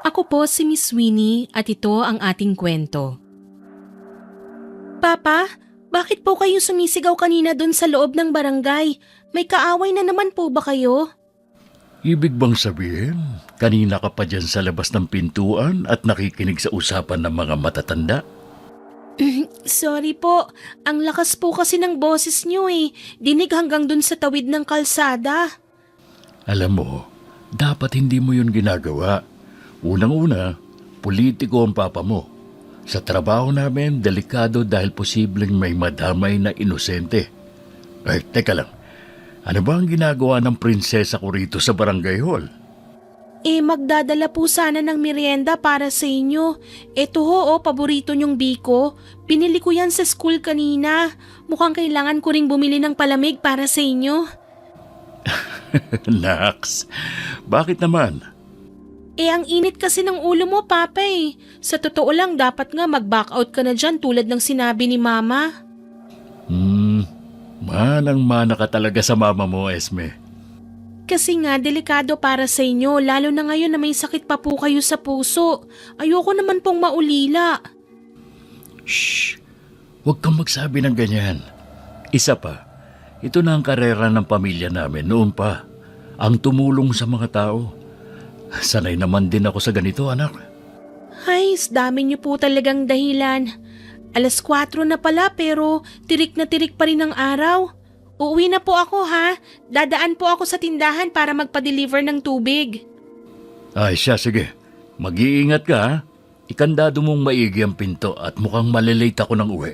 Ako po si Miss Winnie at ito ang ating kwento. Papa, bakit po kayo sumisigaw kanina doon sa loob ng barangay? May kaaway na naman po ba kayo? Ibig bang sabihin, kanina ka pa dyan sa labas ng pintuan at nakikinig sa usapan ng mga matatanda? Sorry po, ang lakas po kasi ng boses niyo eh. Dinig hanggang doon sa tawid ng kalsada. Alam mo, dapat hindi mo yun ginagawa. Unang-una, politiko ang papa mo. Sa trabaho namin, delikado dahil posibleng may madamay na inosente. Ay, teka lang. Ano ba ang ginagawa ng prinsesa ko rito sa barangay hall? Magdadala po sana ng merienda para sa inyo. Eto ho, paborito niyong biko. Pinili ko yan sa school kanina. Mukhang kailangan ko ring bumili ng palamig para sa inyo. Nax, bakit naman? Ang init kasi ng ulo mo, Papa eh. Sa totoo lang, dapat nga mag-back out ka na dyan tulad ng sinabi ni Mama. Manang-mana ka talaga sa mama mo, Esme. Kasi nga, delikado para sa inyo, lalo na ngayon na may sakit pa po kayo sa puso. Ayoko naman pong maulila. Shh! Huwag kang magsabi ng ganyan. Isa pa, ito na ang karera ng pamilya namin noon pa. Ang tumulong sa mga tao. Sanay naman din ako sa ganito, anak. Ay, dami niyo po talagang dahilan. 4:00 na pala pero tirik na tirik pa rin ang araw. Uuwi na po ako ha. Dadaan po ako sa tindahan para magpa-deliver ng tubig. Ay siya, sige. Mag-iingat ka, ha? Ikandado mong maigi ang pinto at mukhang malilate ako ng uwi.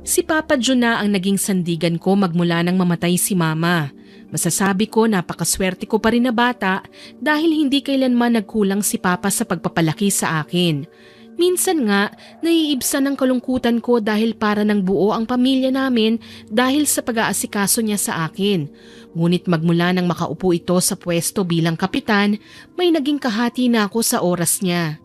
Si Papa Jun na ang naging sandigan ko magmula nang mamatay si Mama. Masasabi ko napakaswerte ko pa rin na bata dahil hindi kailanman nagkulang si Papa sa pagpapalaki sa akin. Minsan nga, naiibsan ang kalungkutan ko dahil para nang buo ang pamilya namin dahil sa pag-aasikaso niya sa akin. Ngunit magmula nang makaupo ito sa pwesto bilang kapitan, may naging kahati na ako sa oras niya.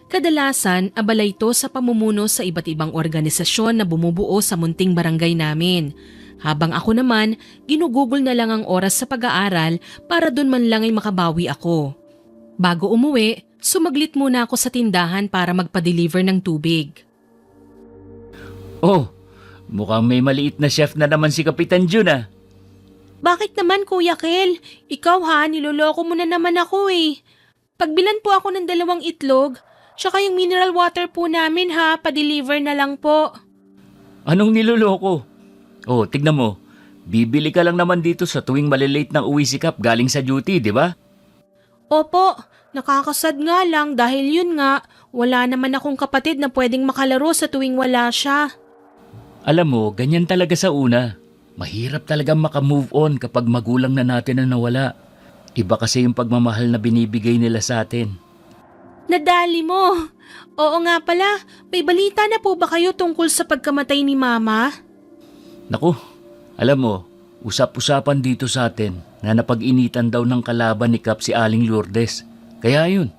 Kadalasan, abala ito sa pamumuno sa iba't ibang organisasyon na bumubuo sa munting barangay namin. Habang ako naman, ginugugol na lang ang oras sa pag-aaral para doon man lang ay makabawi ako. Bago umuwi, sumaglit muna ako sa tindahan para magpa-deliver ng tubig. Oh, mukhang may maliit na chef na naman si Kapitan Jun ah. Bakit naman Kuya Kel? Ikaw ha, niloloko mo na naman ako eh. Pagbilan po ako ng 2 itlog, tsaka yung mineral water po namin ha, pa-deliver na lang po. Anong niloloko? Oh, tignan mo. Bibili ka lang naman dito sa tuwing malilate ng uwi si Kap galing sa duty, di ba? Opo, nakakasad nga lang dahil yun nga, wala naman akong kapatid na pwedeng makalaro sa tuwing wala siya. Alam mo, ganyan talaga sa una. Mahirap talagang makamove on kapag magulang na natin ang nawala. Iba kasi yung pagmamahal na binibigay nila sa atin. Nadali mo. Oo nga pala, may balita na po ba kayo tungkol sa pagkamatay ni Mama? Naku, alam mo, usap-usapan dito sa atin na napag-initan daw ng kalaban ni Kap si Aling Lourdes. Kaya yun,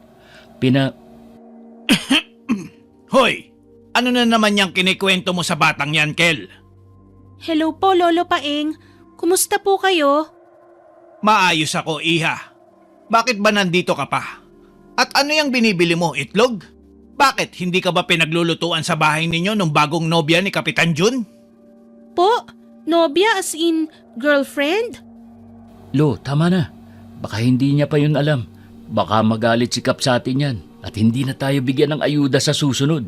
Hoy! Ano na naman yung kinikwento mo sa batang yan, Kel? Hello po, Lolo Paeng. Kumusta po kayo? Maayos ako, Iha. Bakit ba nandito ka pa? At ano yung binibili mo, itlog? Bakit hindi ka ba pinaglulutuan sa bahay ninyo nung bagong nobya ni Kapitan Jun? Po? Nobya as in girlfriend? Lo, tama na. Baka hindi niya pa yun alam. Baka magalit si Kap sa atin yan at hindi na tayo bigyan ng ayuda sa susunod.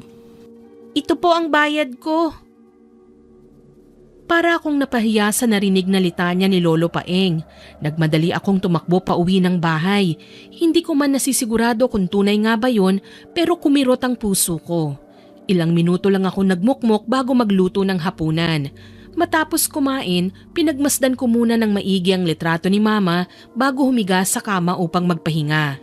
Ito po ang bayad ko. Para akong napahiya sa narinig na litanya ni Lolo Paeng. Nagmadali akong tumakbo pa uwi ng bahay. Hindi ko man nasisigurado kung tunay nga ba yun pero kumirot ang puso ko. Ilang minuto lang ako nagmukmok bago magluto ng hapunan. Matapos kumain, pinagmasdan ko muna ng maigi ang litrato ni Mama bago humiga sa kama upang magpahinga.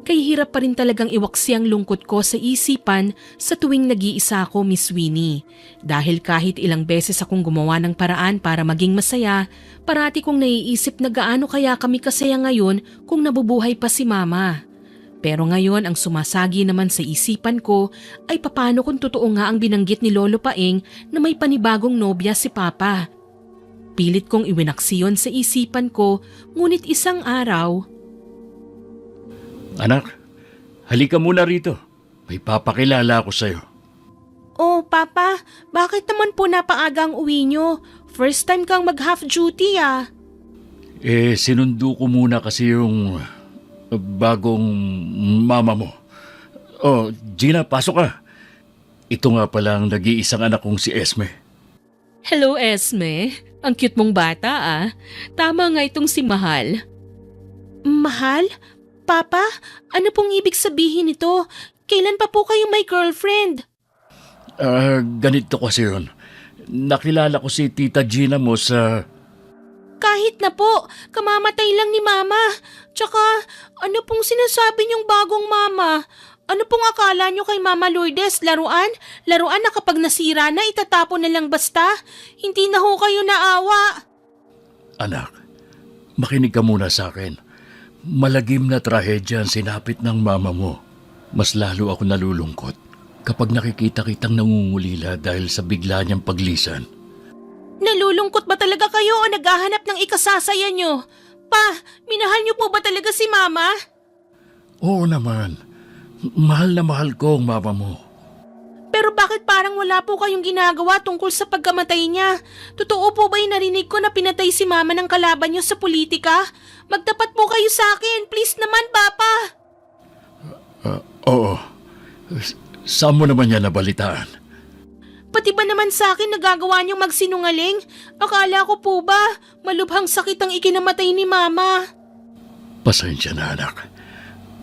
Kaya hirap pa rin talagang iwaksi ang lungkot ko sa isipan sa tuwing nag-iisa ako, Miss Winnie. Dahil kahit ilang beses akong gumawa ng paraan para maging masaya, parati kong naiisip na gaano kaya kami kasaya ngayon kung nabubuhay pa si Mama. Pero ngayon ang sumasagi naman sa isipan ko ay papaano kung totoo nga ang binanggit ni Lolo Paeng na may panibagong nobya si Papa. Pilit kong iwinaksiyon sa isipan ko, ngunit isang araw... Anak, Halika muna rito. May papakilala ako sa'yo. Oh, Papa, bakit naman po napaaga ang uwi nyo? First time kang mag-half duty ah. Sinundo ko muna kasi yung bagong mama mo. Oh, Gina, pasok ka. Ito nga pala ang nag-iisang anak kong si Esme. Hello, Esme. Ang cute mong bata ah. Tama nga itong si Mahal. Mahal? Papa, ano pong ibig sabihin nito? Kailan pa po kayo may girlfriend? Ganito kasi yun. Nakilala ko si Tita Gina mo sa... Kahit na po, kamamatay lang ni Mama. Tsaka, ano pong sinasabi niyong bagong Mama? Ano pong akala niyo kay Mama Lourdes? Laruan? Laruan na kapag nasira na itatapon na lang basta? Hindi na ho kayo naawa. Anak, makinig ka muna sa akin. Malagim na trahedya ang sinapit ng mama mo. Mas lalo ako nalulungkot kapag nakikita kitang nangungulila dahil sa bigla niyang paglisan. Nalulungkot ba talaga kayo o naghahanap ng ikasasaya niyo? Pa, minahal niyo po ba talaga si Mama? Oo naman. Mahal na mahal ko ang mama mo. Pero bakit parang wala po kayong ginagawa tungkol sa pagkamatay niya? Totoo po ba yung narinig ko na pinatay si Mama ng kalaban niyo sa politika? Magtapat po kayo sa akin, please naman, Papa. Oo. Saan mo naman yan nabalitaan? Pati ba naman sa akin nagagawa niyong magsinungaling? Akala ko po ba, malubhang sakit ang ikinamatay ni Mama? Pasensya na, anak.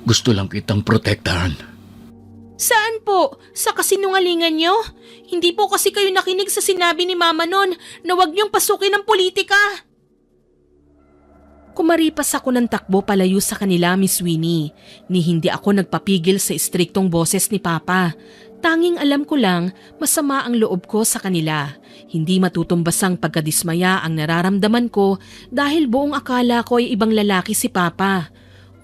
Gusto lang kitang protektahan. Saan po? Sa kasinungalingan niyo? Hindi po kasi kayo nakinig sa sinabi ni Mama noon na huwag niyong pasukin ang politika. Kumaripas ako ng takbo palayo sa kanila, Miss Winnie, ni hindi ako nagpapigil sa istriktong boses ni Papa. Tanging alam ko lang, masama ang loob ko sa kanila. Hindi matutumbasang pagkadismaya ang nararamdaman ko dahil buong akala ko ay ibang lalaki si Papa.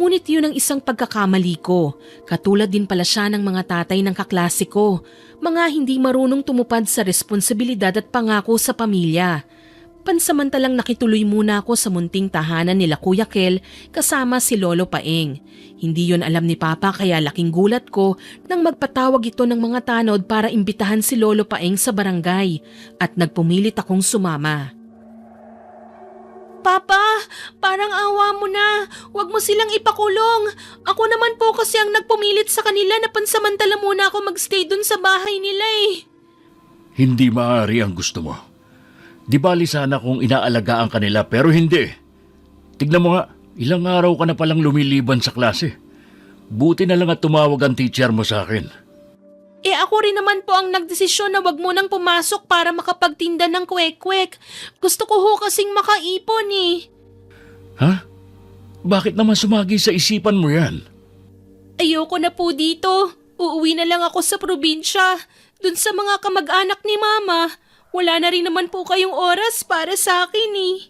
Ngunit yun ang isang pagkakamali ko. Katulad din pala siya ng mga tatay ng kaklase ko. Mga hindi marunong tumupad sa responsibilidad at pangako sa pamilya. Pansamantalang nakituloy muna ako sa munting tahanan nila Kuya Kel kasama si Lolo Paeng. Hindi yon alam ni Papa kaya laking gulat ko nang magpatawag ito ng mga tanod para imbitahan si Lolo Paeng sa barangay at nagpumilit akong sumama. Papa, parang awa mo na. Huwag mo silang ipakulong. Ako naman po kasi ang nagpumilit sa kanila na pansamantala muna ako magstay dun sa bahay nila eh. Hindi maaari ang gusto mo. Di bali sana kung inaalagaan ka nila pero hindi. Tignan mo nga, ilang araw ka na palang lumiliban sa klase. Buti na lang at tumawag ang teacher mo sa akin. Ako rin naman po ang nagdesisyon na wag mo nang pumasok para makapagtinda ng kwek-kwek. Gusto ko ho kasing makaipon eh. Ha? Bakit naman sumagi sa isipan mo yan? Ayoko na po dito. Uuwi na lang ako sa probinsya. Dun sa mga kamag-anak ni Mama. Wala na rin naman po kayong oras para sa akin eh.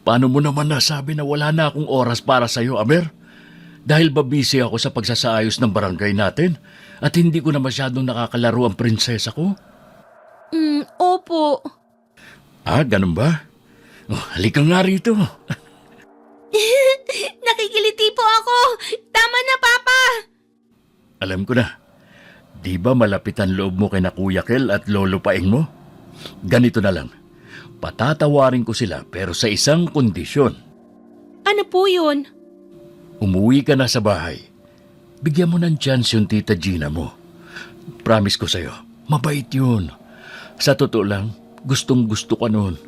Paano mo naman nasabi na wala na akong oras para sa'yo, Aber? Dahil ba busy ako sa pagsasaayos ng barangay natin at hindi ko na masyadong nakakalaro ang prinsesa ko? Opo. Ganun ba? Halika nga rito. Nakikiliti po ako. Tama na, Papa. Alam ko na. Di ba malapit ang loob mo kay na Kuya Kel at Lolo Paeng mo? Ganito na lang. Patatawarin ko sila pero sa isang kondisyon. Ano po yun? Umuwi ka na sa bahay. Bigyan mo ng chance yung Tita Gina mo. Promise ko sa'yo, mabait yun. Sa totoo lang, gustong gusto ka noon.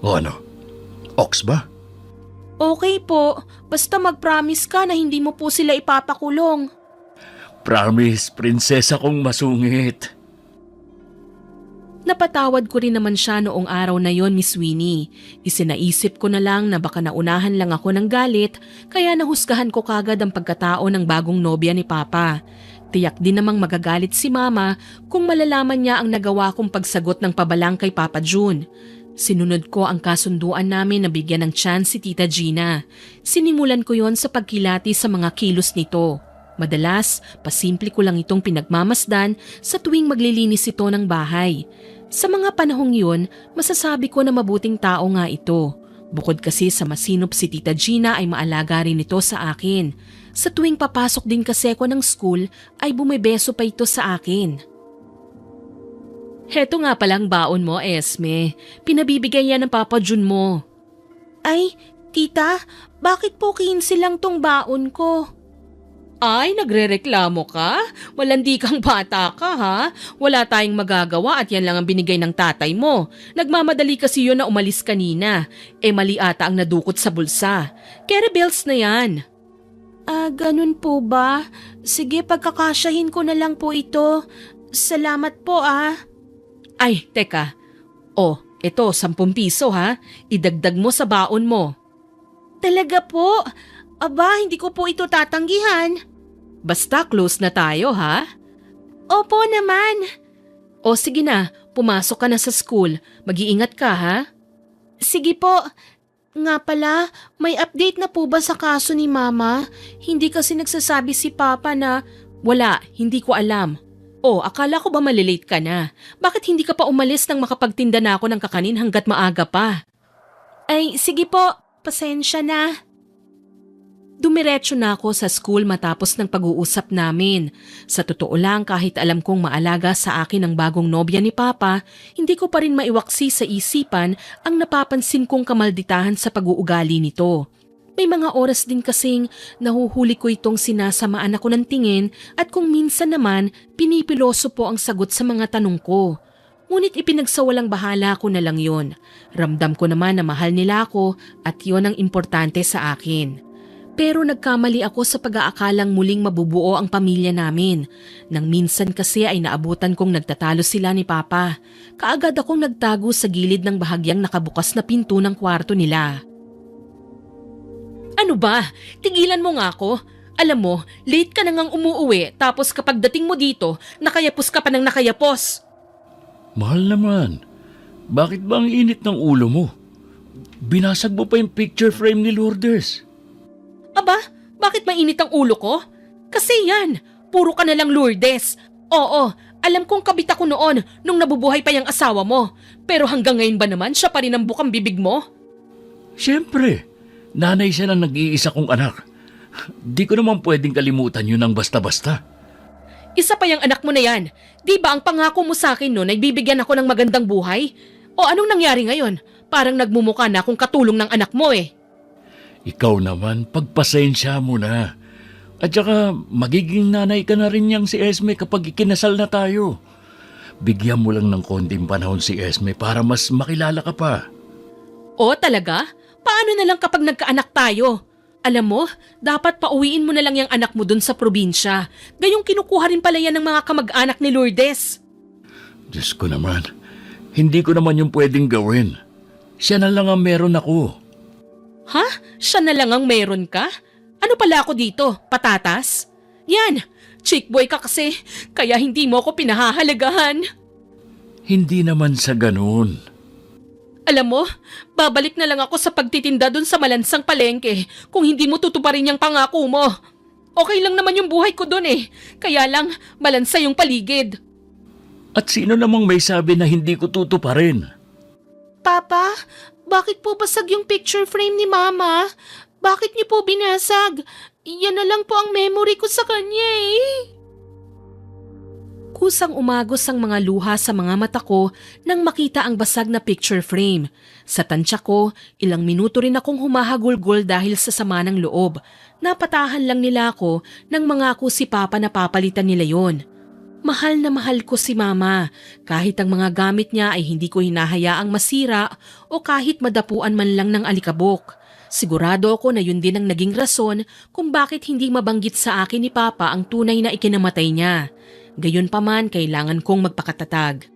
O ano, ox ba? Okay po. Basta mag-promise ka na hindi mo po sila ipapakulong. Promise, prinsesa kong masungit. Napatawad ko rin naman siya noong araw na yon, Miss Winnie. Isinaisip ko na lang na baka naunahan lang ako ng galit kaya nahusgahan ko kagad ang pagkatao ng bagong nobya ni Papa. Tiyak din namang magagalit si Mama kung malalaman niya ang nagawa kong pagsagot ng pabalang kay Papa June. Sinunod ko ang kasunduan namin na bigyan ng chance si Tita Gina. Sinimulan ko yon sa pagkilati sa mga kilos nito. Madalas, pasimple ko lang itong pinagmamasdan sa tuwing maglilinis ito ng bahay. Sa mga panahong yun, masasabi ko na mabuting tao nga ito. Bukod kasi sa masinop si Tita Gina ay maalaga rin ito sa akin. Sa tuwing papasok din kasi ako ng school ay bumibeso pa ito sa akin. Heto nga palang baon mo, Esme. Pinabibigay yan ng Papa Jun mo. Ay, tita, bakit po 15 lang tong baon ko? Ay, nagrereklamo ka? Malandi kang bata ka ha? Wala tayong magagawa at yan lang ang binigay ng tatay mo. Nagmamadali kasi yun na umalis kanina. Mali ata ang nadukot sa bulsa. Carry bells na yan. Ganun po ba? Sige, pagkakasyahin ko na lang po ito. Salamat po Ay, teka. Ito, 10 piso ha. Idagdag mo sa baon mo. Talaga po? Aba, hindi ko po ito tatanggihan. Basta close na tayo ha? Opo naman. Sige na, pumasok ka na sa school. Mag-iingat ka ha? Sige po. Nga pala, may update na po ba sa kaso ni Mama? Hindi kasi nagsasabi si Papa na, wala, hindi ko alam. Akala ko ba malilate ka na? Bakit hindi ka pa umalis nang makapagtinda na ako ng kakanin hanggat maaga pa? Ay, sige po, pasensya na. Dumiretso na ako sa school matapos ng pag-uusap namin. Sa totoo lang, kahit alam kong maalaga sa akin ang bagong nobya ni Papa, hindi ko pa rin maiwaksi sa isipan ang napapansin kong kamalditahan sa pag-uugali nito. May mga oras din kasing nahuhuli ko itong sinasamaan ako ng tingin at kung minsan naman pinipiloso po ang sagot sa mga tanong ko. Ngunit ipinagsawalang bahala ko na lang yon. Ramdam ko naman na mahal nila ako at yon ang importante sa akin. Pero nagkamali ako sa pag-aakalang muling mabubuo ang pamilya namin. Nang minsan kasi ay naabutan kong nagtatalo sila ni Papa. Kaagad akong nagtago sa gilid ng bahagyang nakabukas na pinto ng kwarto nila. Ano ba? Tigilan mo nga ako. Alam mo, late ka na ngang umuuwi tapos kapag dating mo dito, nakayapos ka pa ng nakayapos. Mahal naman. Bakit ba ang init ng ulo mo? Binasag mo pa yung picture frame ni Lourdes. Aba, bakit mainit ang ulo ko? Kasi yan, puro ka na lang Lourdes. Oo, alam kong kabit ako noon nung nabubuhay pa yung asawa mo. Pero hanggang ngayon ba naman siya pa rin ang bukang bibig mo? Siyempre, nanay siya ng nag-iisa kong anak. Di ko naman pwedeng kalimutan yun ng basta-basta. Isa pa yung anak mo na yan. Di ba ang pangako mo sa akin noon ay bibigyan ako ng magandang buhay? O anong nangyari ngayon? Parang nagmumukha na akong katulong ng anak mo Ikaw naman, pagpasensya mo na. At saka, magiging nanay ka na rin niyang si Esme kapag ikinasal na tayo. Bigyan mo lang ng konting panahon si Esme para mas makilala ka pa. Talaga? Paano na lang kapag nagkaanak tayo? Alam mo, dapat pauwiin mo na lang yung anak mo dun sa probinsya. Gayong kinukuha rin pala yan ng mga kamag-anak ni Lourdes. Diyos ko naman, hindi ko naman yung pwedeng gawin. Siya na lang ang meron ako. Ha? Siya na lang ang meron ka? Ano pala ako dito? Patatas? Yan, chick boy ka kasi, kaya hindi mo ako pinahahalagahan. Hindi naman sa ganun. Alam mo, babalik na lang ako sa pagtitinda dun sa malansang palengke kung hindi mo tutuparin yung pangako mo. Okay lang naman yung buhay ko dun kaya lang malansa yung paligid. At sino namang may sabi na hindi ko tutuparin? Papa, bakit po basag yung picture frame ni Mama? Bakit niyo po binasag? Yan na lang po ang memory ko sa kanya Kusang umagos ang mga luha sa mga mata ko nang makita ang basag na picture frame. Sa tansya ko, ilang minuto rin akong humahagulgol dahil sa sama ng loob. Napatahan lang nila ako nang mangako si Papa na papalitan nila yon. Mahal na mahal ko si Mama, kahit ang mga gamit niya ay hindi ko hinahayaang masira o kahit madapuan man lang ng alikabok. Sigurado ako na yun din ang naging rason kung bakit hindi mabanggit sa akin ni Papa ang tunay na ikinamatay niya. Gayunpaman, kailangan kong magpakatatag.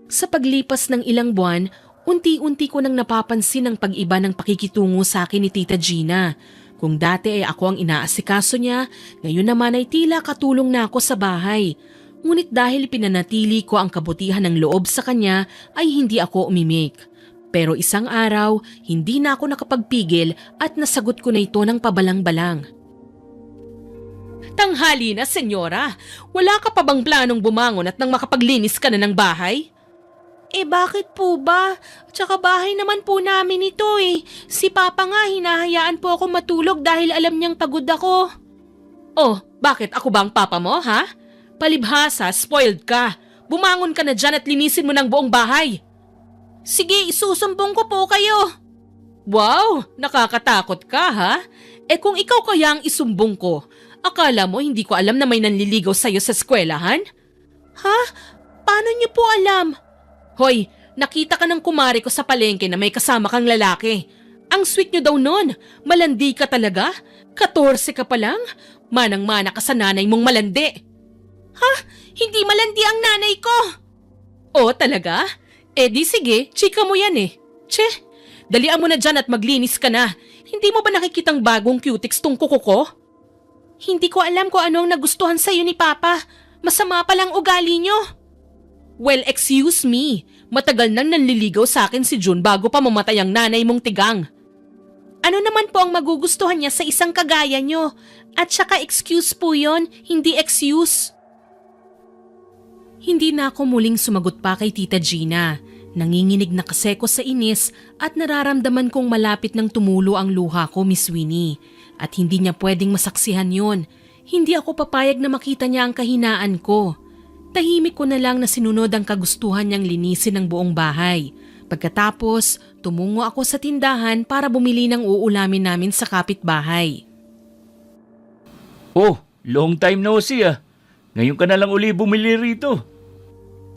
Sa paglipas ng ilang buwan, unti-unti ko nang napapansin ang pag-iba ng pakikitungo sa akin ni Tita Gina. Kung dati ay ako ang inaasikaso niya, ngayon naman ay tila katulong na ako sa bahay. Ngunit dahil pinanatili ko ang kabutihan ng loob sa kanya ay hindi ako umimik. Pero isang araw, hindi na ako nakapagpigil at nasagot ko na ito ng pabalang-balang. Tanghali na, senyora. Wala ka pa bang planong bumangon at nang makapaglinis ka na ng bahay? Bakit po ba? Tsaka bahay naman po namin ito Si Papa nga hinahayaan po ako matulog dahil alam niyang pagod ako. Oh, bakit? Ako ba ang papa mo, ha? Palibhasa, spoiled ka. Bumangon ka na dyan at linisin mo ng buong bahay. Sige, isusumbong ko po kayo. Wow, nakakatakot ka, ha? Kung ikaw kaya ang isumbong ko, akala mo hindi ko alam na may nanliligaw sa'yo sa eskwelahan? Ha? Paano niyo po alam? Hoy, nakita ka ng kumari ko sa palengke na may kasama kang lalaki. Ang sweet niyo daw nun. Malandi ka talaga? 14 ka pa lang? Manang-mana ka sa nanay mong malandi. Ha? Hindi malandi ang nanay ko. Oh, talaga? Di sige, chika mo yan eh. Che, dalian mo na dyan at maglinis ka na. Hindi mo ba nakikitang bagong cutics tong kuko ko? Hindi ko alam kung ano ang nagustuhan sa'yo ni Papa. Masama palang ugali nyo. Well, excuse me. Matagal nang nanliligaw sa akin si June bago pa mamatay ang nanay mong tigang. Ano naman po ang magugustuhan niya sa isang kagaya nyo? At saka excuse po yon, hindi excuse. Hindi na ako muling sumagot pa kay Tita Gina. Nanginginig na kasi ko sa inis at nararamdaman kong malapit ng tumulo ang luha ko, Miss Winnie. At hindi niya pwedeng masaksihan yon. Hindi ako papayag na makita niya ang kahinaan ko. Tahimik ko na lang na sinunod ang kagustuhan niyang linisin ng buong bahay. Pagkatapos, tumungo ako sa tindahan para bumili ng uulamin namin sa kapitbahay. Oh, long time no see ah. Ngayon ka na lang uli bumili rito.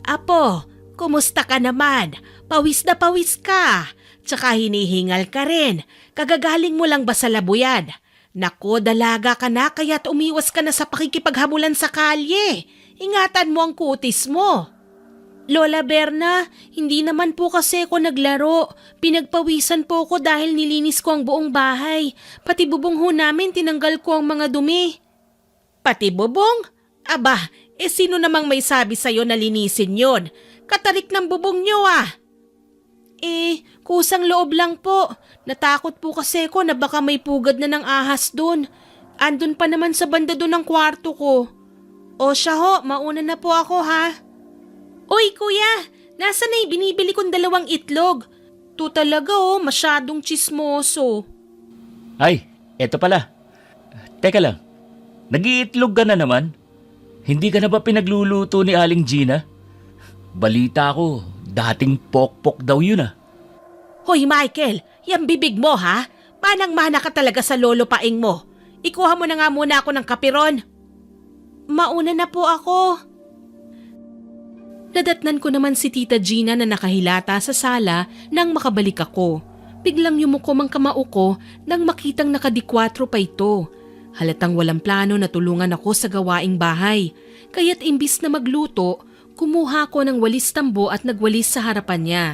Apo, kumusta ka naman? Pawis na pawis ka. Tsaka hinihingal ka rin. Kagagaling mo lang ba sa labuyan? Nako, dalaga ka na kaya't umiwas ka na sa pakikipaghabulan sa kalye. Ingatan mo ang kutis mo. Lola Berna, hindi naman po kasi ako naglaro. Pinagpawisan po ko dahil nilinis ko ang buong bahay. Pati bubong ho namin tinanggal ko ang mga dumi. Pati bubong? Aba, sino namang may sabi sa'yo na linisin yon? Katarik ng bubong nyo ah. Kusang loob lang po. Natakot po kasi ko na baka may pugad na ng ahas dun. Andun pa naman sa banda dun ng kwarto ko. O siya ho, mauna na po ako ha. Uy kuya, nasa na binibili kong 2 itlog? To talaga masyadong chismoso. Ay, eto pala. Teka lang, nag-iitlog ka na naman? Hindi ka na ba pinagluluto ni Aling Gina? Balita ko, dating pokpok daw yun ah. Hoy Michael, yung bibig mo ha? Manang-mana ka talaga sa lolo paing mo. Ikuha mo na nga muna ako ng kapiron. Mauna na po ako. Nadatnan ko naman si Tita Gina na nakahilata sa sala nang makabalik ako. Biglang yumukom ang kamao ko nang makitang nakadikwatro pa ito. Halatang walang plano na tulungan ako sa gawaing bahay. Kaya't imbis na magluto, kumuha ko ng walis tambo at nagwalis sa harapan niya.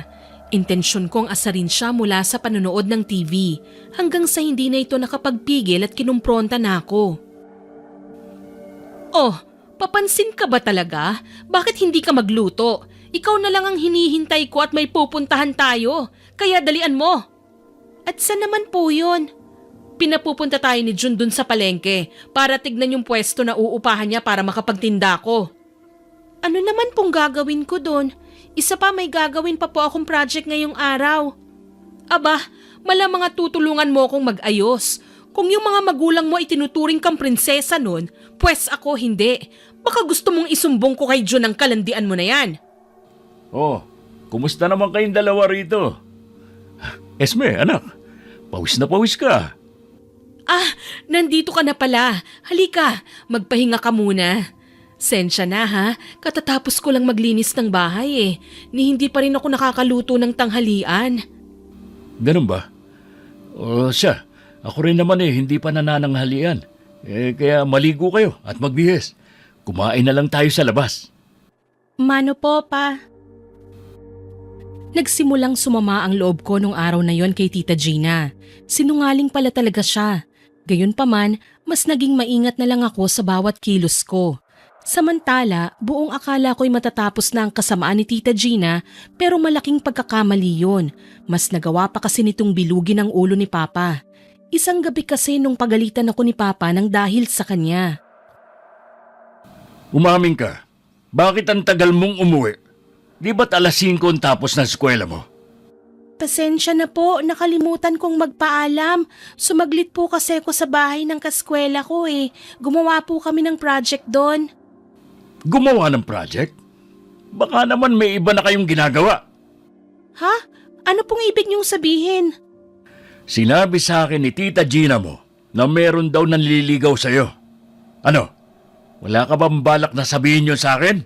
Intensyon kong asarin siya mula sa panonood ng TV hanggang sa hindi na ito nakapagpigil at kinumpronta na ako. Oh, papansin ka ba talaga? Bakit hindi ka magluto? Ikaw na lang ang hinihintay ko at may pupuntahan tayo. Kaya dalian mo. At saan naman po yun? Pinapupunta tayo ni Jun dun sa palengke para tignan yung pwesto na uupahan niya para makapagtinda ko. Ano naman pong gagawin ko dun? Isa pa may gagawin pa po akong project ngayong araw. Aba, malamang nga tutulungan mo akong mag-ayos. Kung yung mga magulang mo ay tinuturing kang prinsesa nun, pwes ako hindi. Baka gusto mong isumbong ko kay Jun ang kalandian mo na yan. Oh, kumusta naman kayong dalawa rito? Esme, anak, pawis na pawis ka. Ah, nandito ka na pala. Halika, magpahinga ka muna. Sensya na ha, katatapos ko lang maglinis ng bahay ni hindi pa rin ako nakakaluto ng tanghalian. Ganun ba? O siya, ako rin naman hindi pa nanananghalian. Kaya maligo kayo at magbihis. Kumain na lang tayo sa labas. Mano po pa? Nagsimulang sumama ang loob ko nung araw na yon kay Tita Gina. Sinungaling pala talaga siya. Gayunpaman, mas naging maingat na lang ako sa bawat kilos ko. Samantala, buong akala ko'y matatapos na ang kasamaan ni Tita Gina pero malaking pagkakamali yun. Mas nagawa pa kasi nitong bilugin ang ulo ni Papa. Isang gabi kasi nung pagalitan ako ni Papa nang dahil sa kanya. Umamin ka. Bakit ang tagal mong umuwi? Di ba't alas 5 ang tapos ng eskwela mo? Pasensya na po, nakalimutan kong magpaalam. Sumaglit po kasi ako sa bahay ng kaskwela ko eh. Gumawa po kami ng project doon. Gumawa ng project? Baka naman may iba na kayong ginagawa. Ha? Ano pong ibig niyong sabihin? Sinabi sa akin ni Tita Gina mo na meron daw nanliligaw sa'yo. Ano? Wala ka bang balak na sabihin yun sa akin?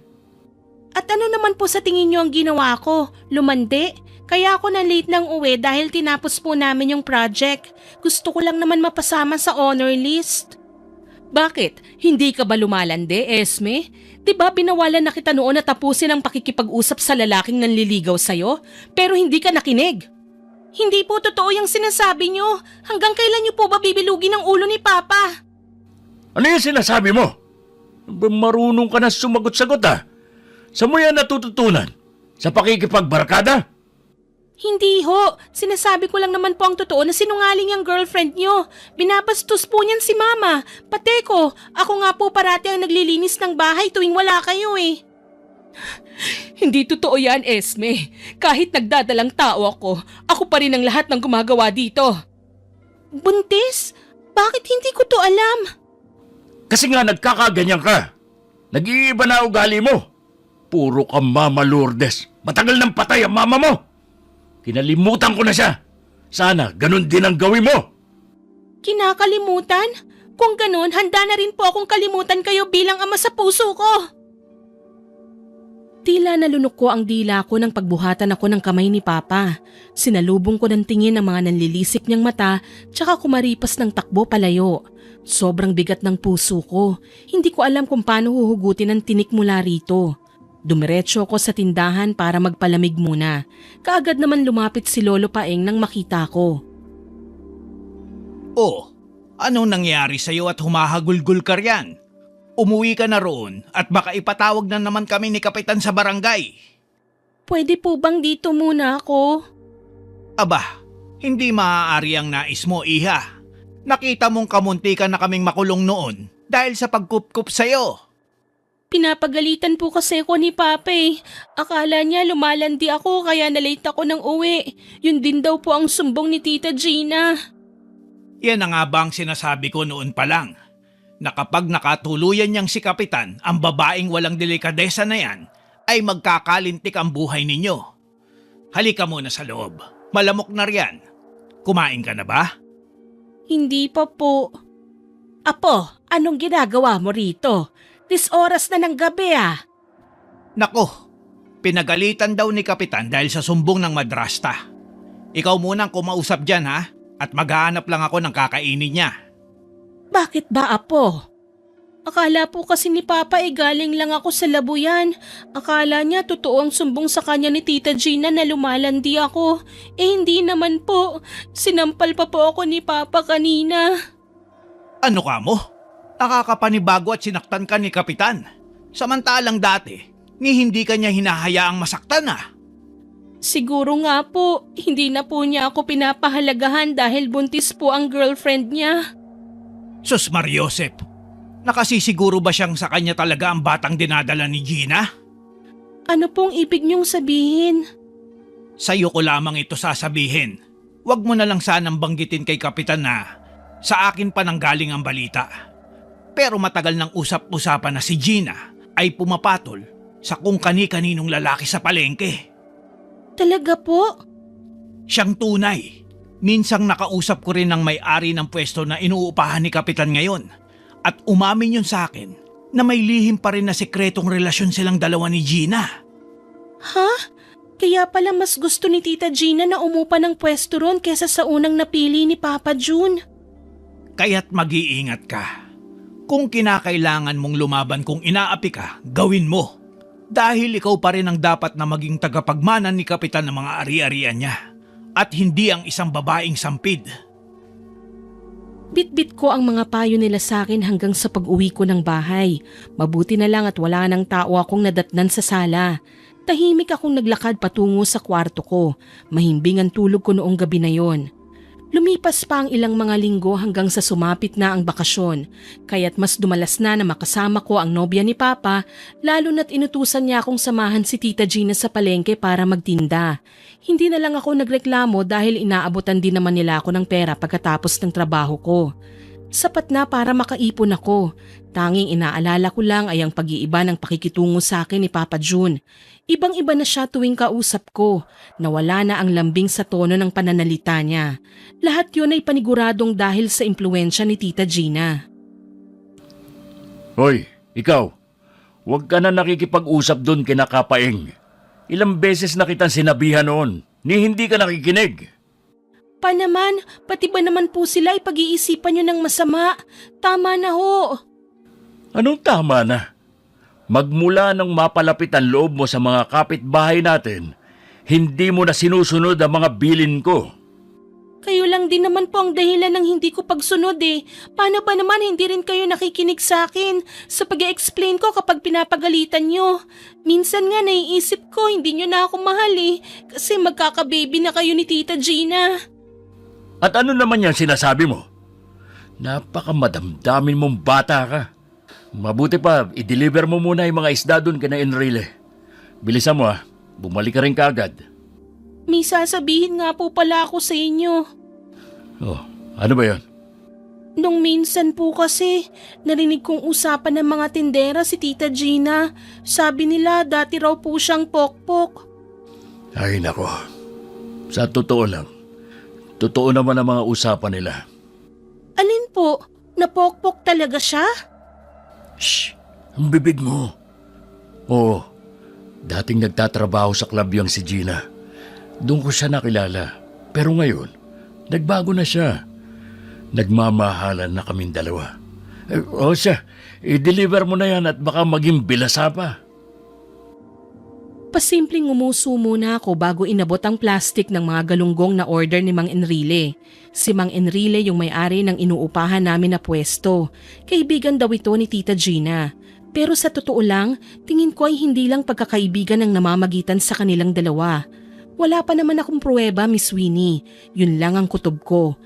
At ano naman po sa tingin niyo ang ginawa ko? Lumandi? Kaya ako na late nang uwi dahil tinapos po namin yung project. Gusto ko lang naman mapasama sa honor list. Bakit? Hindi ka ba lumalande, Esme? Diba binawalan na kita noon na tapusin ang pakikipag-usap sa lalaking nanliligaw sa'yo? Pero hindi ka nakinig. Hindi po totoo yung sinasabi niyo. Hanggang kailan niyo po ba bibilugin ang ulo ni Papa? Ano yung sinasabi mo? Marunong ka na sumagot-sagot ah. Saan mo yan natututunan? Sa pakikipagbarkada? Hindi ho. Sinasabi ko lang naman po ang totoo na sinungaling yung girlfriend niyo. Binabastos po niyan si Mama. Pati ko, ako nga po parati ang naglilinis ng bahay tuwing wala kayo eh. Hindi totoo yan, Esme. Kahit nagdadalang tao ako pa rin ang lahat ng gumagawa dito. Buntis? Bakit hindi ko to alam? Kasi nga nagkakaganyan ka. Nag-iiba na ugali mo. Puro kang Mama Lourdes. Matagal nang patay ang mama mo. Kinalimutan ko na siya. Sana ganun din ang gawin mo. Kinakalimutan? Kung ganun, handa na rin po akong kalimutan kayo bilang ama sa puso ko. Tila nalunok ko ang dila ko nang pagbuhatan ako ng kamay ni Papa. Sinalubong ko ng tingin ang mga nanlilisik niyang mata tsaka kumaripas ng takbo palayo. Sobrang bigat ng puso ko. Hindi ko alam kung paano huhugutin ang tinik mula rito. Dumiretso ako sa tindahan para magpalamig muna. Kaagad naman lumapit si Lolo Paeng nang makita ko. Oh, anong nangyari sa'yo at humahagulgul ka riyan? Umuwi ka na roon at baka ipatawag na naman kami ni Kapitan sa barangay. Pwede po bang dito muna ako? Aba, hindi maaari ang nais mo, Iha. Nakita mong kamunti ka na kaming makulong noon dahil sa pagkupkup sa'yo. Pinapagalitan po kasi ako ni Papa eh. Akala niya lumalandi ako kaya nalate ako ng uwi. Yun din daw po ang sumbong ni Tita Gina. Yan na nga ba ang sinasabi ko noon pa lang? Na kapag nakatuluyan niyang si Kapitan, ang babaeng walang delikadesa na yan, ay magkakalintik ang buhay ninyo. Halika muna sa loob. Malamok na riyan. Kumain ka na ba? Hindi pa po. Apo, anong ginagawa mo rito? Oras na ng gabi ah. Nako, pinagalitan daw ni Kapitan dahil sa sumbong ng madrasta. Ikaw munang kumausap dyan ha, at maghahanap lang ako ng kakainin niya. Bakit ba, Apo? Akala po kasi ni Papa galing lang ako sa labuyan. Akala niya totoo ang sumbong sa kanya ni Tita Gina na lumalandi ako. Hindi naman po. Sinampal pa po ako ni Papa kanina. Ano ka mo? Nakakapanibago at sinaktan ka ni Kapitan. Samantalang dati, ni hindi ka niya hinahayaang masaktan ah. Siguro nga po, hindi na po niya ako pinapahalagahan dahil buntis po ang girlfriend niya. Sus Mariosep, nakasisiguro ba siyang sa kanya talaga ang batang dinadala ni Gina? Ano pong ibig niyong sabihin? Sa'yo ko lamang ito sasabihin. Huwag mo na lang sanang banggitin kay Kapitan na sa akin pa nanggaling ang balita. Pero matagal ng usap-usapan na si Gina ay pumapatol sa kung kani-kaninong lalaki sa palengke. Talaga po? Siyang tunay. Minsang nakausap ko rin ang may-ari ng pwesto na inuupahan ni Kapitan ngayon. At umamin yun sa akin na may lihim pa rin na sekretong relasyon silang dalawa ni Gina. Ha? Kaya pala mas gusto ni Tita Gina na umupa ng pwesto ron kesa sa unang napili ni Papa June. Kaya't mag-iingat ka. Kung kinakailangan mong lumaban kung inaapi ka, gawin mo. Dahil ikaw pa rin ang dapat na maging tagapagmanan ni Kapitan ng mga ari-arian niya. At hindi ang isang babaeng sampid. Bit-bit ko ang mga payo nila sa akin hanggang sa pag-uwi ko ng bahay. Mabuti na lang at wala nang tao akong nadatnan sa sala. Tahimik akong naglakad patungo sa kwarto ko. Mahimbing ang tulog ko noong gabi na yon. Lumipas pa ang ilang mga linggo hanggang sa sumapit na ang bakasyon, kaya't mas dumalas na makasama ko ang nobya ni Papa, lalo na't inutusan niya akong samahan si Tita Gina sa palengke para magtinda. Hindi na lang ako nagreklamo dahil inaabutan din naman nila ako ng pera pagkatapos ng trabaho ko. Sapat na para makaipon ako. Tanging inaalala ko lang ay ang pag-iiba ng pakikitungo sa akin ni Papa June. Ibang-iba na siya tuwing kausap ko. Nawala na ang lambing sa tono ng pananalita niya. Lahat yun ay paniguradong dahil sa impluensya ni Tita Gina. Hoy, ikaw. Huwag ka na nakikipag-usap doon kina Kapaeng. Ilang beses na kitang sinabihan noon, ni hindi ka nakikinig. Pa naman, pati ba naman po sila ay pag-iisipan nyo ng masama? Tama na ho. Anong tama na? Magmula nang mapalapit ang loob mo sa mga kapitbahay natin, hindi mo na sinusunod ang mga bilin ko. Kayo lang din naman po ang dahilan ng hindi ko pagsunod eh. Paano ba naman hindi rin kayo nakikinig sa akin sa pag-explain ko kapag pinapagalitan nyo? Minsan nga naiisip ko hindi nyo na ako mahal eh kasi magkakababy na kayo ni Tita Gina. At ano naman yan sinasabi mo? Napakamadamdamin mong bata ka. Mabuti pa, i-deliver mo muna yung mga isda doon kina Enrile. Bilisan mo bumalik ka rin kaagad. May sasabihin nga po pala ako sa inyo. Oh, ano ba yan? Nung minsan po kasi, narinig kong usapan ng mga tindera si Tita Gina. Sabi nila dati raw po siyang pokpok. Ay nako, sa totoo lang, totoo naman ang mga usapan nila. Alin po? Napokpok talaga siya? Shh! Ang bibig mo. Oo, dating nagtatrabaho sa club yung si Gina. Doon ko siya nakilala. Pero ngayon, nagbago na siya. Nagmamahalan na kaming dalawa. Siya, i-deliver mo na yan at baka maging bilasa pa. Pasimpleng umuso muna ako bago inabot ang plastic ng mga galunggong na order ni Mang Enrile. Si Mang Enrile yung may-ari ng inuupahan namin na pwesto. Kaibigan daw ito ni Tita Gina. Pero sa totoo lang, tingin ko ay hindi lang pagkakaibigan ang namamagitan sa kanilang dalawa. Wala pa naman akong pruweba, Miss Winnie. Yun lang ang kutob ko.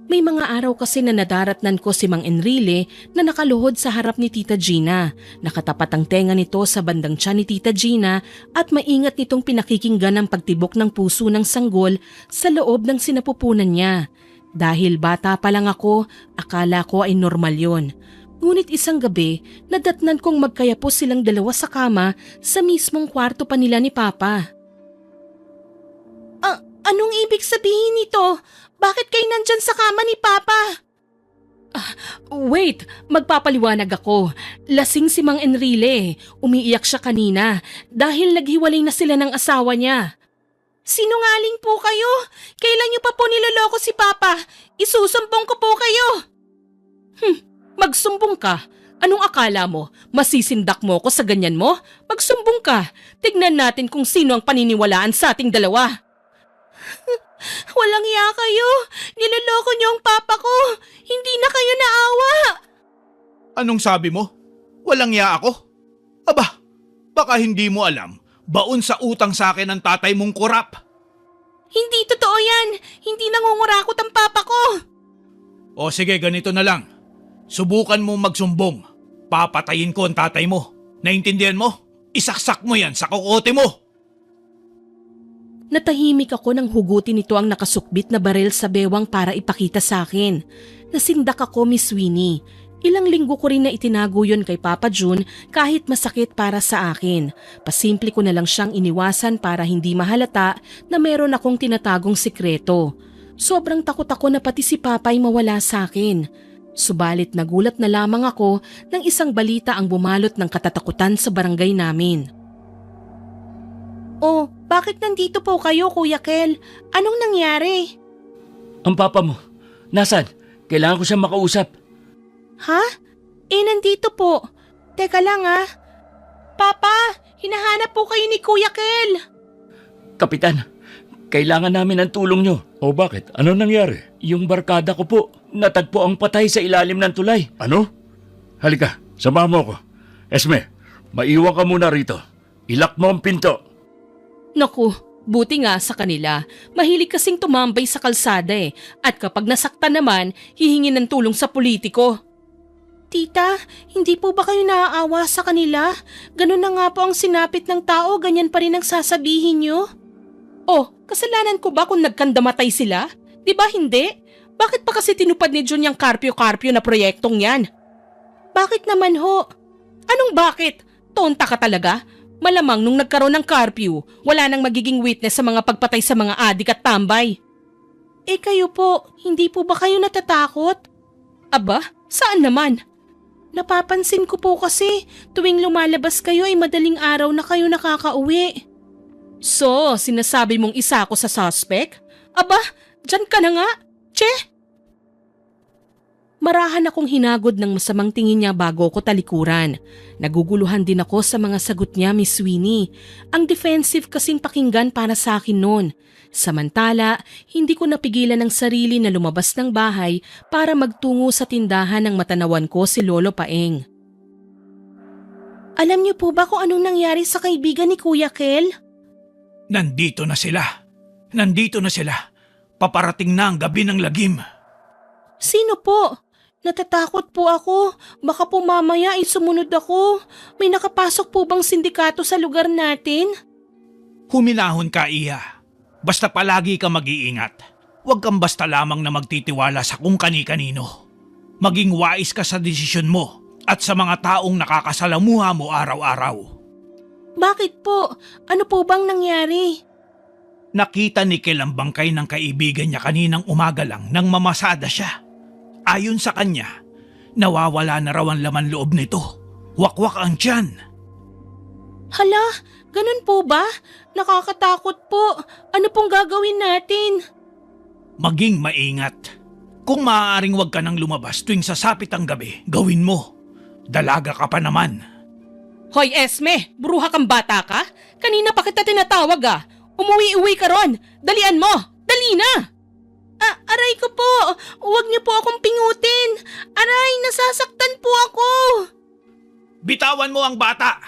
May mga araw kasi na nadaratnan ko si Mang Enrile na nakaluhod sa harap ni Tita Gina. Nakatapat ang tenga nito sa bandang tiyan ni Tita Gina at maingat nitong pinakikinggan ang pagtibok ng puso ng sanggol sa loob ng sinapupunan niya. Dahil bata pa lang ako, akala ko ay normal yon. Ngunit isang gabi, nadatnan kong magkayapo silang dalawa sa kama sa mismong kwarto pa nila ni Papa. Anong ibig sabihin nito? Bakit kayo nandyan sa kama ni Papa? Wait, magpapaliwanag ako. Lasing si Mang Enrile. Umiiyak siya kanina dahil naghiwalay na sila ng asawa niya. Sinungaling po kayo? Kailan niyo pa po niloloko si Papa? Isusumbong ko po kayo. Magsumbong ka. Anong akala mo? Masisindak mo ko sa ganyan mo? Magsumbong ka. Tignan natin kung sino ang paniniwalaan sa ating dalawa. Walang iya kayo. Niloloko niyo ang papa ko. Hindi na kayo naawa. Anong sabi mo? Walang ya ako? Aba, baka hindi mo alam. Baon sa utang sa akin ng tatay mong kurap. Hindi totoo yan. Hindi nangungurakot ang papa ko. O sige, ganito na lang. Subukan mo magsumbong. Papatayin ko ang tatay mo. Naintindihan mo? Isaksak mo yan sa kokote mo. Natahimik ako nang hugutin nito ang nakasukbit na baril sa bewang para ipakita sa akin. Nasindak ako, Miss Winnie. Ilang linggo ko rin na itinago yun kay Papa June kahit masakit para sa akin. Pasimple ko na lang siyang iniwasan para hindi mahalata na meron akong tinatagong sikreto. Sobrang takot ako na pati si Papa ay mawala sa akin. Subalit nagulat na lamang ako nang isang balita ang bumalot ng katatakutan sa barangay namin. Oh, bakit nandito po kayo, Kuya Kel? Anong nangyari? Ang papa mo, nasaan? Kailangan ko siyang makausap. Ha? Nandito po. Teka lang Papa, hinahanap po kayo ni Kuya Kel. Kapitan, kailangan namin ng tulong nyo. O bakit? Ano nangyari? Yung barkada ko po, natagpo ang patay sa ilalim ng tulay. Ano? Halika, samahan mo ako. Esme, maiwan ka muna rito. Ilak mo ang pinto. Naku, Buti nga sa kanila, mahilig kasing tumambay sa kalsada at kapag nasaktan naman, hihingi ng tulong sa politiko. Tita, hindi po ba kayo naaawa sa kanila? Ganun na nga po ang sinapit ng tao, ganyan pa rin ang sasabihin nyo? Oh, kasalanan ko ba kung nagkandamatay sila? Di ba hindi? Bakit pa kasi tinupad ni Jun yung karpyo-karpyo na proyektong yan? Bakit naman ho? Anong bakit? Tonta ka talaga? Malamang nung nagkaroon ng curfew, wala nang magiging witness sa mga pagpatay sa mga adik at tambay. Kayo po, hindi po ba kayo natatakot? Aba, saan naman? Napapansin ko po kasi tuwing lumalabas kayo ay madaling araw na kayo nakakauwi. So, sinasabi mong isa ako sa suspect? Aba, dyan ka na nga. Che! Marahan akong hinagod ng masamang tingin niya bago ko talikuran. Naguguluhan din ako sa mga sagot niya, Miss Winnie. Ang defensive kasing pakinggan para sa akin noon. Samantala, hindi ko napigilan ang sarili na lumabas ng bahay para magtungo sa tindahan ng matanawan ko si Lolo Paeng. Alam niyo po ba kung anong nangyari sa kaibigan ni Kuya Kel? Nandito na sila. Nandito na sila. Paparating na ang gabi ng lagim. Sino po? Natatakot po ako. Baka po mamaya ay sumunod ako. May nakapasok po bang sindikato sa lugar natin? Huminahon ka, Iha. Basta palagi ka mag-iingat. Huwag kang basta lamang na magtitiwala sa kung kani-kanino. Maging wais ka sa desisyon mo at sa mga taong nakakasalamuha mo araw-araw. Bakit po? Ano po bang nangyari? Nakita ni Kel ang bangkay ng kaibigan niya kaninang umaga lang nang mamasada siya. Ayon sa kanya, nawawala na raw ang laman loob nito. Wakwak ang tiyan. Hala, ganun po ba? Nakakatakot po. Ano pong gagawin natin? Maging maingat. Kung maaaring wag ka nang lumabas tuwing sasapit ang gabi, gawin mo. Dalaga ka pa naman. Hoy Esme, bruha kang bata ka? Kanina pa kita tinatawag. Umuwi-uwi ka ron. Dalian mo. Dali na. Aray ko po. Huwag niyo po akong pingutin. Aray, nasasaktan po ako. Bitawan mo ang bata.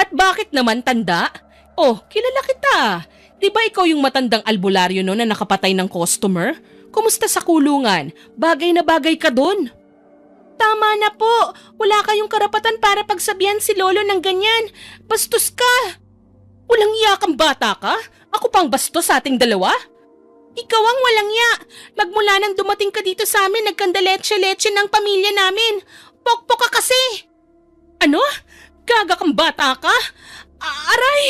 At bakit naman tanda? Oh, kilala kita. Di ba ikaw yung matandang albularyo no na nakapatay ng customer? Kumusta sa kulungan? Bagay na bagay ka dun. Tama na po. Wala kayong karapatan para pagsabihan si Lolo ng ganyan. Bastos ka. Walang iya kang bata ka? Ako pang bastos sa ating dalawa? Ikaw ang walang iya. Magmula nang dumating ka dito sa amin, nagkandaletse-letse ng pamilya namin. Pokpok ka kasi. Ano? Gaga kang bata ka? Aray!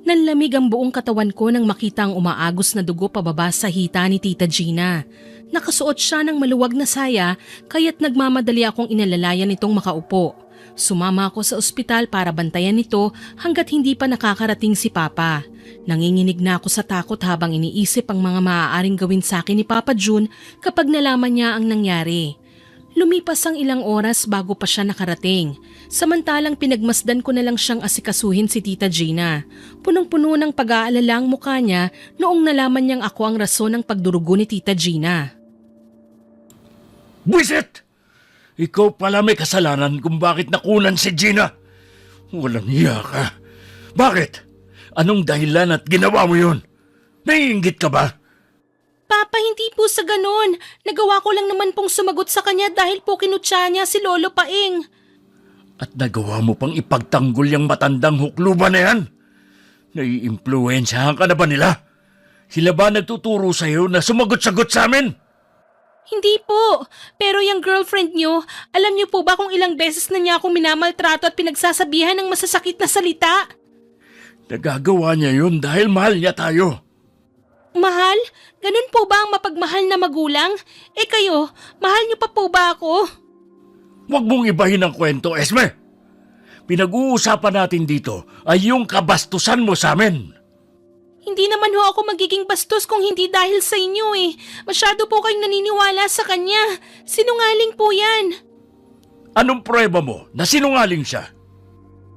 Nanlamig ang buong katawan ko nang makita ang umaagos na dugo pababa sa hita ni Tita Gina. Nakasuot siya ng maluwag na saya kaya't nagmamadali akong inalalayan itong makaupo. Sumama ako sa ospital para bantayan ito hanggat hindi pa nakakarating si Papa. Nanginginig na ako sa takot habang iniisip ang mga maaaring gawin sa akin ni Papa June kapag nalaman niya ang nangyari. Lumipas ang ilang oras bago pa siya nakarating. Samantalang pinagmasdan ko na lang siyang asikasuhin si Tita Gina. Punong-puno ng pag-aalala ang mukha niya noong nalaman niyang ako ang rason ng pagdurugo ni Tita Gina. Buisit! Ikaw pala may kasalanan kung bakit nakunan si Gina. Walang iya ka. Bakit? Anong dahilan at ginawa mo yun? Naiinggit ka ba? Papa, hindi po sa ganon. Nagawa ko lang naman pong sumagot sa kanya dahil po kinutya niya si Lolo Paeng. At nagawa mo pang ipagtanggol yung matandang hukluban na yan? Nai-impluensyahan ka na ba nila? Sila ba nagtuturo sa'yo na sumagot-sagot sa amin? Hindi po. Pero yung girlfriend niyo, alam niyo po ba kung ilang beses na niya akong minamaltrato at pinagsasabihan ng masasakit na salita? Nagagawa niya yun dahil mahal niya tayo. Mahal? Ganun po ba ang mapagmahal na magulang? Kayo, mahal niyo pa po ba ako? Huwag mong ibahin ang kwento, Esme. Pinag-uusapan natin dito ay yung kabastusan mo sa amin. Hindi naman ho ako magiging bastos kung hindi dahil sa inyo Masyado po kayong naniniwala sa kanya. Sinungaling po yan. Anong prueba mo na sinungaling siya?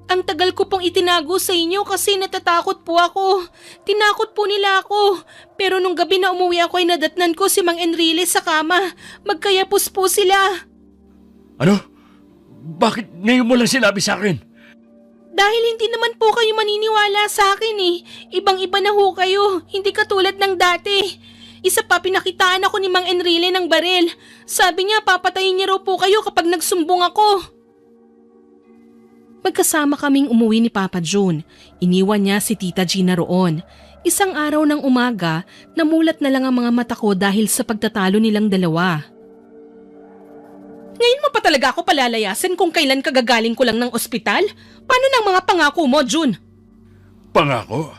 Ang tagal ko pong itinago sa inyo kasi natatakot po ako. Tinakot po nila ako. Pero nung gabi na umuwi ako ay nadatnan ko si Mang Enrile sa kama. Magkayapos po sila. Ano? Bakit ngayon mo lang sinabi sa akin? Dahil hindi naman po kayo maniniwala sa akin eh. Ibang-iba na ho kayo, hindi katulad ng dati. Isa pa, pinakitaan ako ni Mang Enrile ng baril. Sabi niya papatayin niya raw po kayo kapag nagsumbong ako. Magkasama kaming umuwi ni Papa June. Iniwan niya si Tita Gina roon. Isang araw ng umaga, namulat na lang ang mga mata ko dahil sa pagtatalo nilang dalawa. Ngayon mo pa talaga ako palalayasin kung kailan kagagaling ko lang ng ospital? Paano ng mga pangako mo, June? Pangako?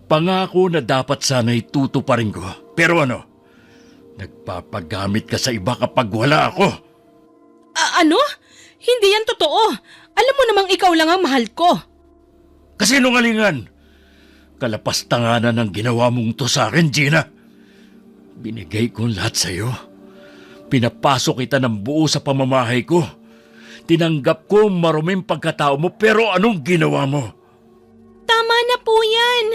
Pangako na dapat sana'y tutuparin ko. Pero ano? Nagpapagamit ka sa iba kapag wala ako. Ano? Hindi yan totoo. Alam mo namang ikaw lang ang mahal ko. Kasinungalingan! Kalapastanganan ang ginawa mong to sa akin, Gina. Binigay ko lahat sa'yo. Pinapasok kita ng buo sa pamamahay ko. Tinanggap ko maruming pagkatao mo pero anong ginawa mo? Tama na po yan.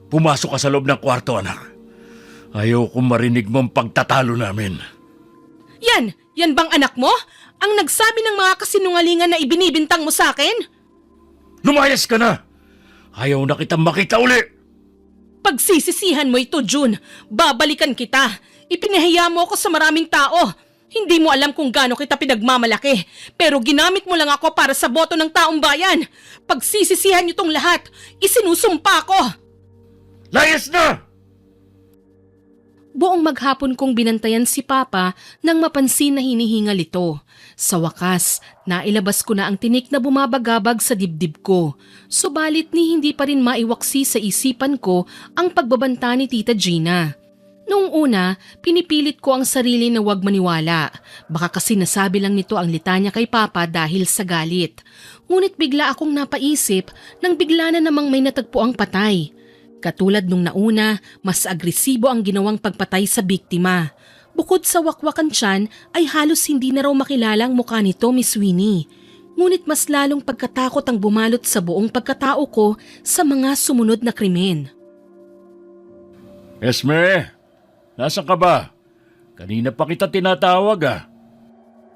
Pumasok ka sa loob ng kwarto, anak. Ayaw kong marinig mo ang pagtatalo namin. Yan bang anak mo? Ang nagsabi ng mga kasinungalingan na ibinibintang mo sa akin? Lumayas ka na! Ayaw na kitang makita uli! Pagsisisihan mo ito, June. Babalikan kita. Ipinahiya mo ako sa maraming tao. Hindi mo alam kung gaano kita pinagmamalaki. Pero ginamit mo lang ako para sa boto ng taong bayan. Pagsisisihan niyo tong lahat. Isinusumpa ko. Layas na! Buong maghapon kong binantayan si Papa nang mapansin na hinihingal ito. Sa wakas, nailabas ko na ang tinik na bumabagabag sa dibdib ko. Subalit ni hindi pa rin maiwaksi sa isipan ko ang pagbabanta ni Tita Gina. Noong una, pinipilit ko ang sarili na huwag maniwala. Baka kasi nasabi lang nito ang litanya kay Papa dahil sa galit. Ngunit bigla akong napaisip nang bigla na namang may natagpo ang patay. Katulad nung nauna, mas agresibo ang ginawang pagpatay sa biktima. Bukod sa wakwakan tiyan, ay halos hindi na raw makilala ang mukha nito, Miss Winnie. Ngunit mas lalong pagkatakot ang bumalot sa buong pagkatao ko sa mga sumunod na krimen. Esme, nasaan ka ba? Kanina pa kita tinatawag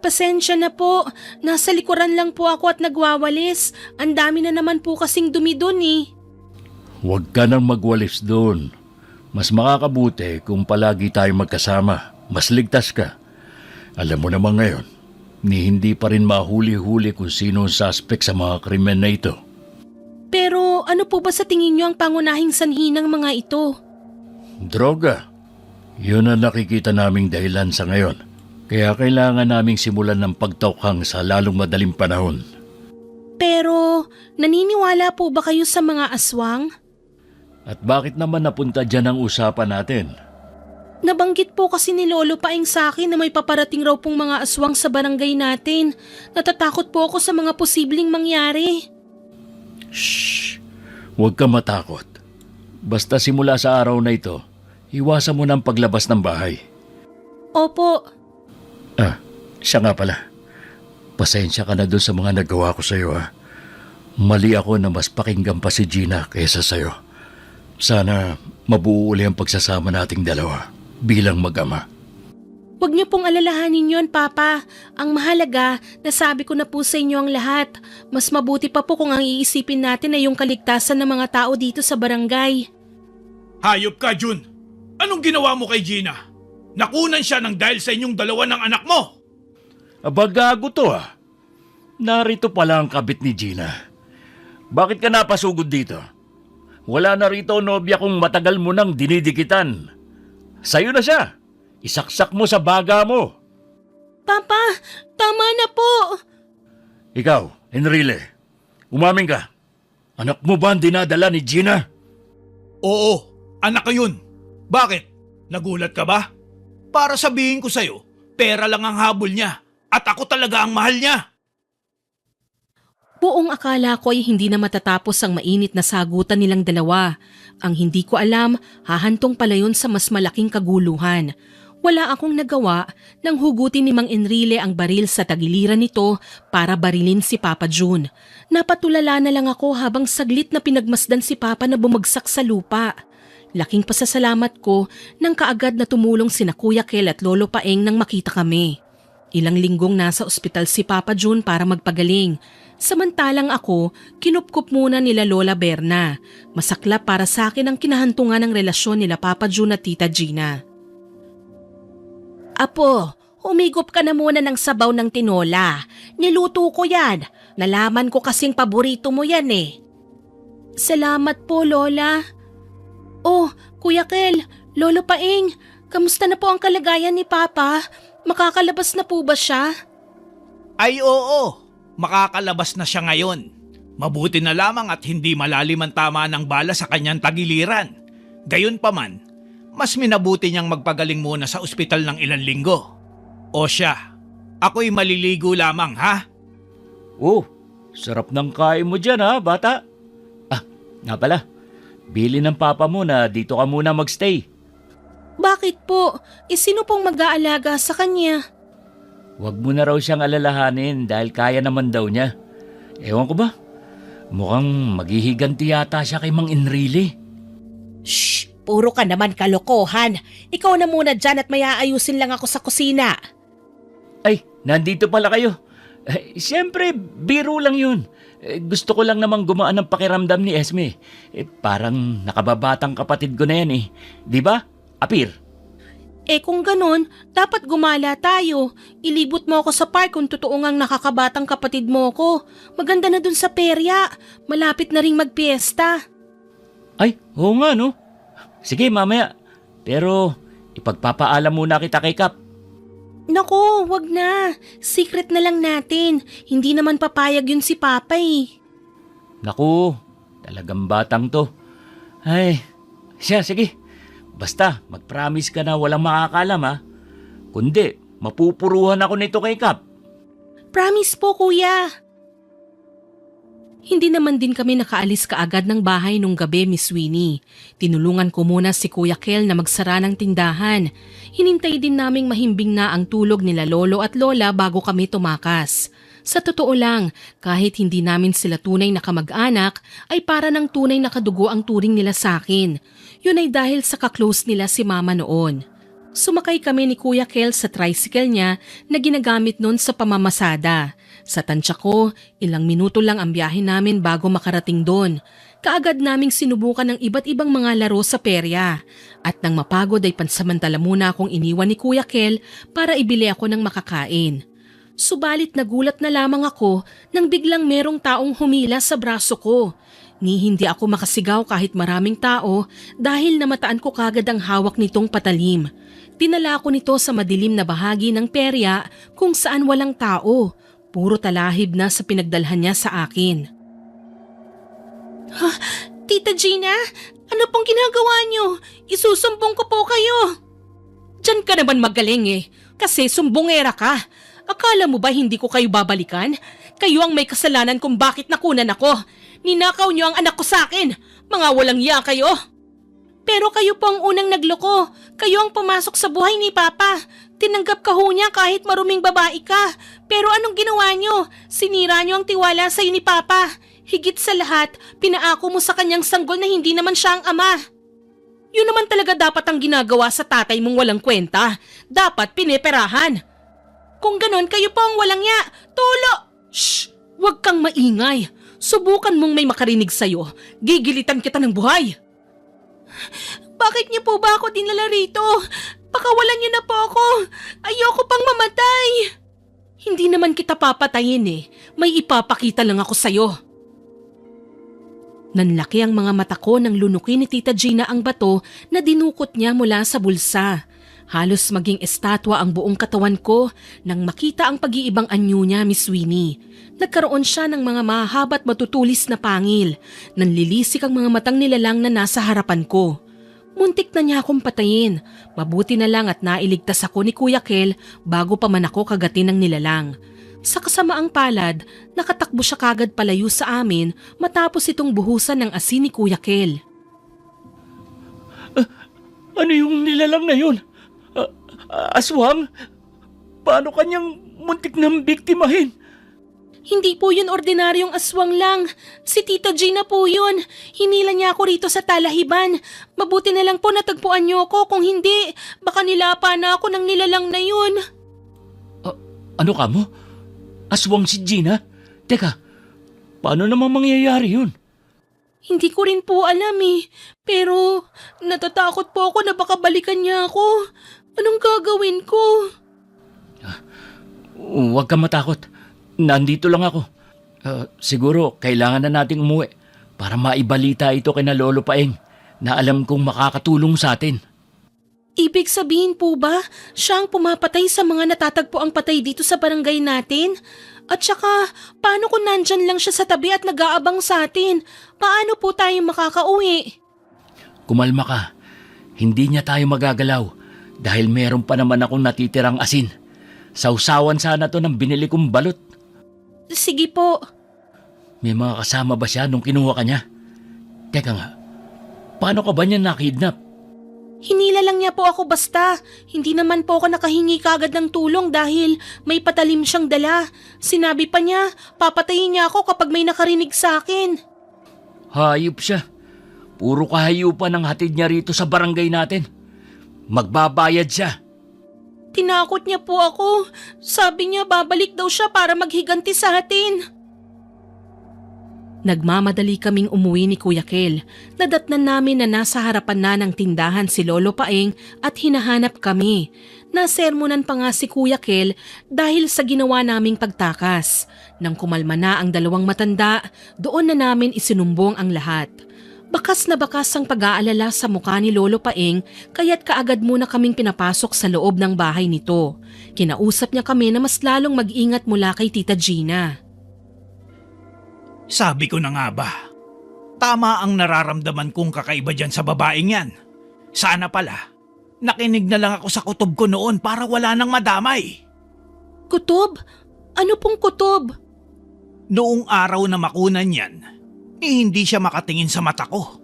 Pasensya na po, nasa likuran lang po ako at nagwawalis. Ang dami na naman po kasing dumi dun eh. Huwag ka nang magwalis doon. Mas makakabuti kung palagi tayo magkasama. Mas ligtas ka. Alam mo naman ngayon, hindi pa rin mahuli-huli kung sino ang suspect sa mga krimen na ito. Pero ano po ba sa tingin niyo ang pangunahing sanhi ng mga ito? Droga. Yun ang nakikita naming dahilan sa ngayon. Kaya kailangan naming simulan ng pagtaukhang sa lalong madaling panahon. Pero naniniwala po ba kayo sa mga aswang? At bakit naman napunta dyan ang usapan natin? Nabanggit po kasi ni Lolo Paeng sa akin na may paparating raw pong mga aswang sa barangay natin. Natatakot po ako sa mga posibleng mangyari. Shh! Huwag ka matakot. Basta simula sa araw na ito, iwasan mo ng paglabas ng bahay. Opo. Siya nga pala. Pasensya ka na doon sa mga nagawa ko sa'yo Mali ako na mas pakinggan pa si Gina kaysa sa'yo. Sana mabuo uli ang pagsasama nating dalawa bilang mag-ama. Huwag niyo pong alalahanin yon, Papa. Ang mahalaga, nasabi ko na po sa inyo ang lahat. Mas mabuti pa po kung ang iisipin natin ay yung kaligtasan ng mga tao dito sa barangay. Hayop ka, June. Anong ginawa mo kay Gina? Nakunan siya ng dahil sa inyong dalawa ng anak mo. Aba, gago to Narito pala ang kabit ni Gina. Bakit ka napasugod dito? Wala na rito nobya kung matagal mo nang dinidikitan. Sa'yo na siya. Isaksak mo sa baga mo. Papa, tama na po. Ikaw, Enrile, umamin ka. Anak mo ba ang dinadala ni Gina? Oo, anak ko yun. Bakit? Nagulat ka ba? Para sabihin ko sa'yo, pera lang ang habol niya at ako talaga ang mahal niya. Buong akala ko ay hindi na matatapos ang mainit na sagutan nilang dalawa. Ang hindi ko alam, hahantong pala yun sa mas malaking kaguluhan. Wala akong nagawa nang hugutin ni Mang Enrile ang baril sa tagiliran nito para barilin si Papa June. Napatulala na lang ako habang saglit na pinagmasdan si Papa na bumagsak sa lupa. Laking pasasalamat ko nang kaagad na tumulong sina Kuya Kel at Lolo Paeng nang makita kami. Ilang linggong nasa ospital si Papa June para magpagaling. Samantalang ako, kinupkup muna nila Lola Berna. Masaklap para sa akin ang kinahantungan ng relasyon nila Papa June at Tita Gina. Apo, humigop ka na muna ng sabaw ng tinola. Niluto ko yan. Nalaman ko kasing paborito mo yan eh. Salamat po, Lola. Oh, Kuya Kel, Lolo Paeng, kamusta na po ang kalagayan ni Papa? Makakalabas na po ba siya? Ay oo, makakalabas na siya ngayon. Mabuti na lamang at hindi malalim ang tama ng bala sa kanyang tagiliran. Gayunpaman, mas minabuti niyang magpagaling muna sa ospital ng ilang linggo. O siya, ako'y maliligo lamang ha? Oh, sarap ng kain mo dyan ha, bata. Ah, nga pala. Bili ng papa mo na dito ka muna magstay. Bakit po? Sino pong mag-aalaga sa kanya? Huwag mo na raw siyang alalahanin dahil kaya naman daw niya. Ewan ko ba? Mukhang maghihiganti yata siya kay Mang Enrile. Shh! Puro ka naman kalokohan. Ikaw na muna dyan at may aayusin lang ako sa kusina. Ay, nandito pala kayo. Siyempre, biro lang yun. Gusto ko lang namang gumaan ang pakiramdam ni Esme. Parang nakababatang kapatid ko na yan eh. Di ba, Apir? Kung ganun, dapat gumala tayo. Ilibot mo ako sa park kung totoo ngang nakakabatang kapatid mo ko. Maganda na dun sa perya. Malapit na ring magpiesta. Ay, oo nga no. Sige, mamaya. Pero ipagpapaalam muna kita kay Kap. Naku, wag na. Secret na lang natin. Hindi naman papayag yun si Papa eh. Naku, talagang batang to. Ay, siya, sige. Basta, mag-promise ka na walang makakalam ha. Kundi, mapupuruhan ako nito kay Kap. Promise po, kuya. Hindi naman din kami nakaalis kaagad ng bahay nung gabi, Miss Winnie. Tinulungan ko muna si Kuya Kel na magsara ng tindahan. Hinintay din naming mahimbing na ang tulog nila Lolo at Lola bago kami tumakas. Sa totoo lang, kahit hindi namin sila tunay na kamag-anak, ay para ng tunay na kadugo ang turing nila sa akin. Yun ay dahil sa kaklose nila si Mama noon. Sumakay kami ni Kuya Kel sa tricycle niya na ginagamit noon sa pamamasada. Sa tansya ko, ilang minuto lang ang biyahe namin bago makarating doon. Kaagad naming sinubukan ng iba't ibang mga laro sa perya. At nang mapagod ay pansamantala muna akong iniwan ni Kuya Kel para ibili ako ng makakain. Subalit nagulat na lamang ako nang biglang merong taong humila sa braso ko. Ni hindi ako makasigaw kahit maraming tao dahil namataan ko kagad ang hawak nitong patalim. Dinala ko nito sa madilim na bahagi ng perya kung saan walang tao. Puro talahib na sa pinagdalhan niya sa akin. Tita Gina, ano pong ginagawa niyo? Isusumbong ko po kayo. Diyan ka naman magaling eh, kasi sumbongera ka. Akala mo ba hindi ko kayo babalikan? Kayo ang may kasalanan kung bakit nakunan ako. Ninakaw niyo ang anak ko sa akin. Mga walang iya kayo. Pero kayo po ang unang nagloko. Kayo ang pumasok sa buhay ni Papa. Tinanggap ka ho niya kahit maruming babae ka. Pero anong ginawa niyo? Sinira niyo ang tiwala sa ni Papa. Higit sa lahat, pinaako mo sa kanyang sanggol na hindi naman siya ang ama. Yun naman talaga dapat ang ginagawa sa tatay mong walang kwenta. Dapat pineperahan. Kung ganon, kayo po ang walang ya. Tulo! Shh! Huwag kang maingay. Subukan mong may makarinig sa'yo. Gigilitan kita ng buhay. Bakit niyo po ba ako dinala rito? Pakawalan niyo na po ako. Ayoko pang mamatay. Hindi naman kita papatayin eh. May ipapakita lang ako sa'yo. Nanlaki ang mga mata ko nang lunukin ni Tita Gina ang bato na dinukot niya mula sa bulsa. Halos maging estatwa ang buong katawan ko nang makita ang pag-iibang anyo niya, Miss Winnie. Nagkaroon siya ng mga mahaba at matutulis na pangil. Nanlilisik ang mga matang nilalang na nasa harapan ko. Muntik na niya akong patayin. Mabuti na lang at nailigtas ako ni Kuya Kel bago pa man ako kagatin ng nilalang. Sa kasamaang palad, nakatakbo siya kagad palayo sa amin matapos itong buhusan ng asin ni Kuya Kel. Ano yung nilalang na yun? Aswang? Paano kanyang muntik nang biktimahin? Hindi po yun ordinaryong aswang lang. Si Tita Gina po yun. Hinila niya ako rito sa talahiban. Mabuti na lang po natagpuan niyo ako. Kung hindi, baka nilapa na ako ng nilalang na yun. Ano ka mo? Aswang si Gina? Teka, paano naman mangyayari yun? Hindi ko rin po alam pero natatakot po ako na baka balikan niya ako. Anong gagawin ko? Huwag kang matakot. Nandito lang ako. Siguro kailangan na nating umuwi para maibalita ito kina Lolo Paeng na alam kong makakatulong sa atin. Ibig sabihin po ba, siya ang pumapatay sa mga natatagpo ang patay dito sa barangay natin? At saka, paano kung nandyan lang siya sa tabi at nag-aabang sa atin? Paano po tayo makakauwi? Kumalma ka. Hindi niya tayo magagalaw dahil meron pa naman akong natitirang asin. Sausawan sana to ng binili kong balot. Sige po. May mga kasama ba siya nung kinuha ka niya? Teka nga, paano ka ba niya nakidnap? Hinila lang niya po ako basta. Hindi naman po ako nakahingi kagad ng tulong dahil may patalim siyang dala. Sinabi pa niya, papatayin niya ako kapag may nakarinig sa akin. Hayop siya. Puro kahayupan ang hatid niya rito sa barangay natin. Magbabayad siya. Tinakot niya po ako. Sabi niya babalik daw siya para maghiganti sa atin. Nagmamadali kaming umuwi ni Kuya Kel. Nadatnan namin na nasa harapan na ng tindahan si Lolo Paeng at hinahanap kami. Nasermonan pa nga si Kuya Kel dahil sa ginawa naming pagtakas. Nang kumalma na ang dalawang matanda, doon na namin isinumbong ang lahat. Bakas na bakas ang pag-aalala sa mukha ni Lolo Paeng kaya't kaagad muna kaming pinapasok sa loob ng bahay nito. Kinausap niya kami na mas lalong mag-ingat mula kay Tita Gina. Sabi ko na nga ba, tama ang nararamdaman kong kakaiba dyan sa babaeng yan. Sana pala, nakinig na lang ako sa kutob ko noon para wala nang madamay. Kutob? Ano pong kutob? Noong araw na makunan yan, hindi siya makatingin sa mata ko.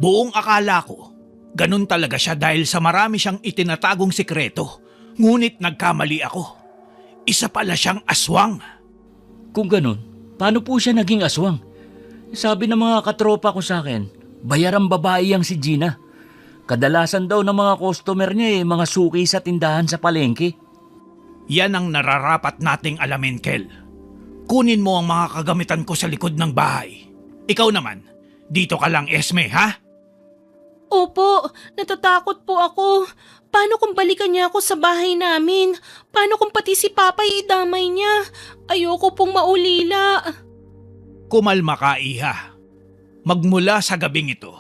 Buong akala ko, ganun talaga siya dahil sa marami siyang itinatagong sikreto. Ngunit nagkamali ako. Isa pala siyang aswang. Kung ganun, paano po siya naging aswang? Sabi ng mga katropa ko sa akin, bayarang babae yang si Gina. Kadalasan daw ng mga customer niya mga suki sa tindahan sa palengke. Yan ang nararapat nating alamin, Kel. Kunin mo ang mga kagamitan ko sa likod ng bahay. Ikaw naman, dito ka lang, Esme, ha? Opo, natatakot po ako. Paano kung balikan niya ako sa bahay namin? Paano kung pati si Papa idamay niya? Ayoko pong maulila. Kumalma ka, Iha. Magmula sa gabing ito,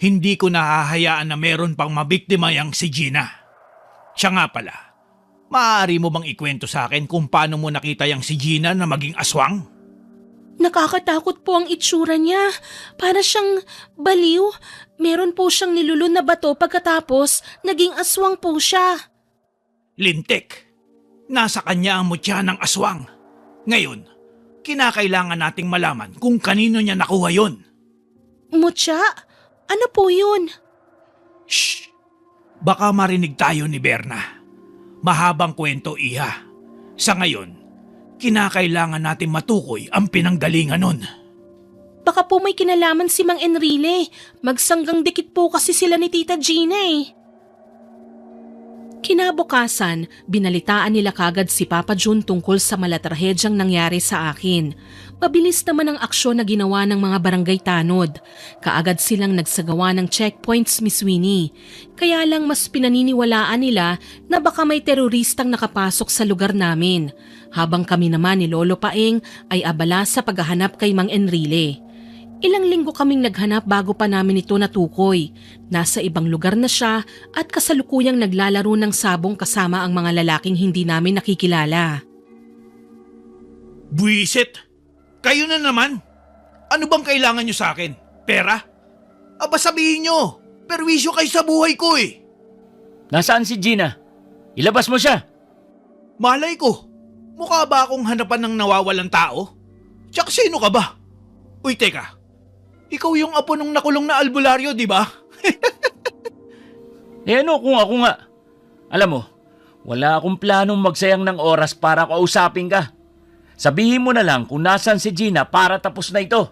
hindi ko nahahayaan na meron pang mabiktima yang si Gina. Siya nga pala, maaari mo bang ikwento sa akin kung paano mo nakita yang si Gina na maging aswang? Nakakatakot po ang itsura niya. Para siyang baliw. Meron po siyang nilulun na bato pagkatapos naging aswang po siya. Lintik, nasa kanya ang mutya ng aswang. Ngayon, kinakailangan nating malaman kung kanino niya nakuha yon. Mutya? Ano po yun? Shh! Baka marinig tayo ni Berna. Mahabang kwento, Iha. Sa ngayon, kinakailangan natin matukoy ang pinanggalingan nun. Baka po may kinalaman si Mang Enrile. Magsanggang dikit po kasi sila ni Tita Gina Kinabukasan, binalitaan nila kagad si Papa Jun tungkol sa malatrahedyang nangyari sa akin. Mabilis naman ang aksyon na ginawa ng mga barangay tanod. Kaagad silang nagsagawa ng checkpoints, Miss Winnie. Kaya lang mas pinaniniwalaan nila na baka may teroristang nakapasok sa lugar namin. Habang kami naman ni Lolo Paeng ay abala sa paghahanap kay Mang Enrile. Ilang linggo kaming naghanap bago pa namin ito natukoy. Nasa ibang lugar na siya at kasalukuyang naglalaro ng sabong kasama ang mga lalaking hindi namin nakikilala. Buwisit! Kayo na naman! Ano bang kailangan nyo sa akin? Pera? Aba sabihin nyo! Perwisyo kayo sa buhay ko eh! Nasaan si Gina? Ilabas mo siya! Malay ko! Mukha ba akong hanapan ng nawawalang tao? Tsaka sino ka ba? Uy teka, ikaw yung apo nung nakulong na albularyo, di ba? Ano kung ako nga? Alam mo, wala akong planong magsayang ng oras para kausapin ka. Sabihin mo na lang kung nasan si Gina para tapos na ito.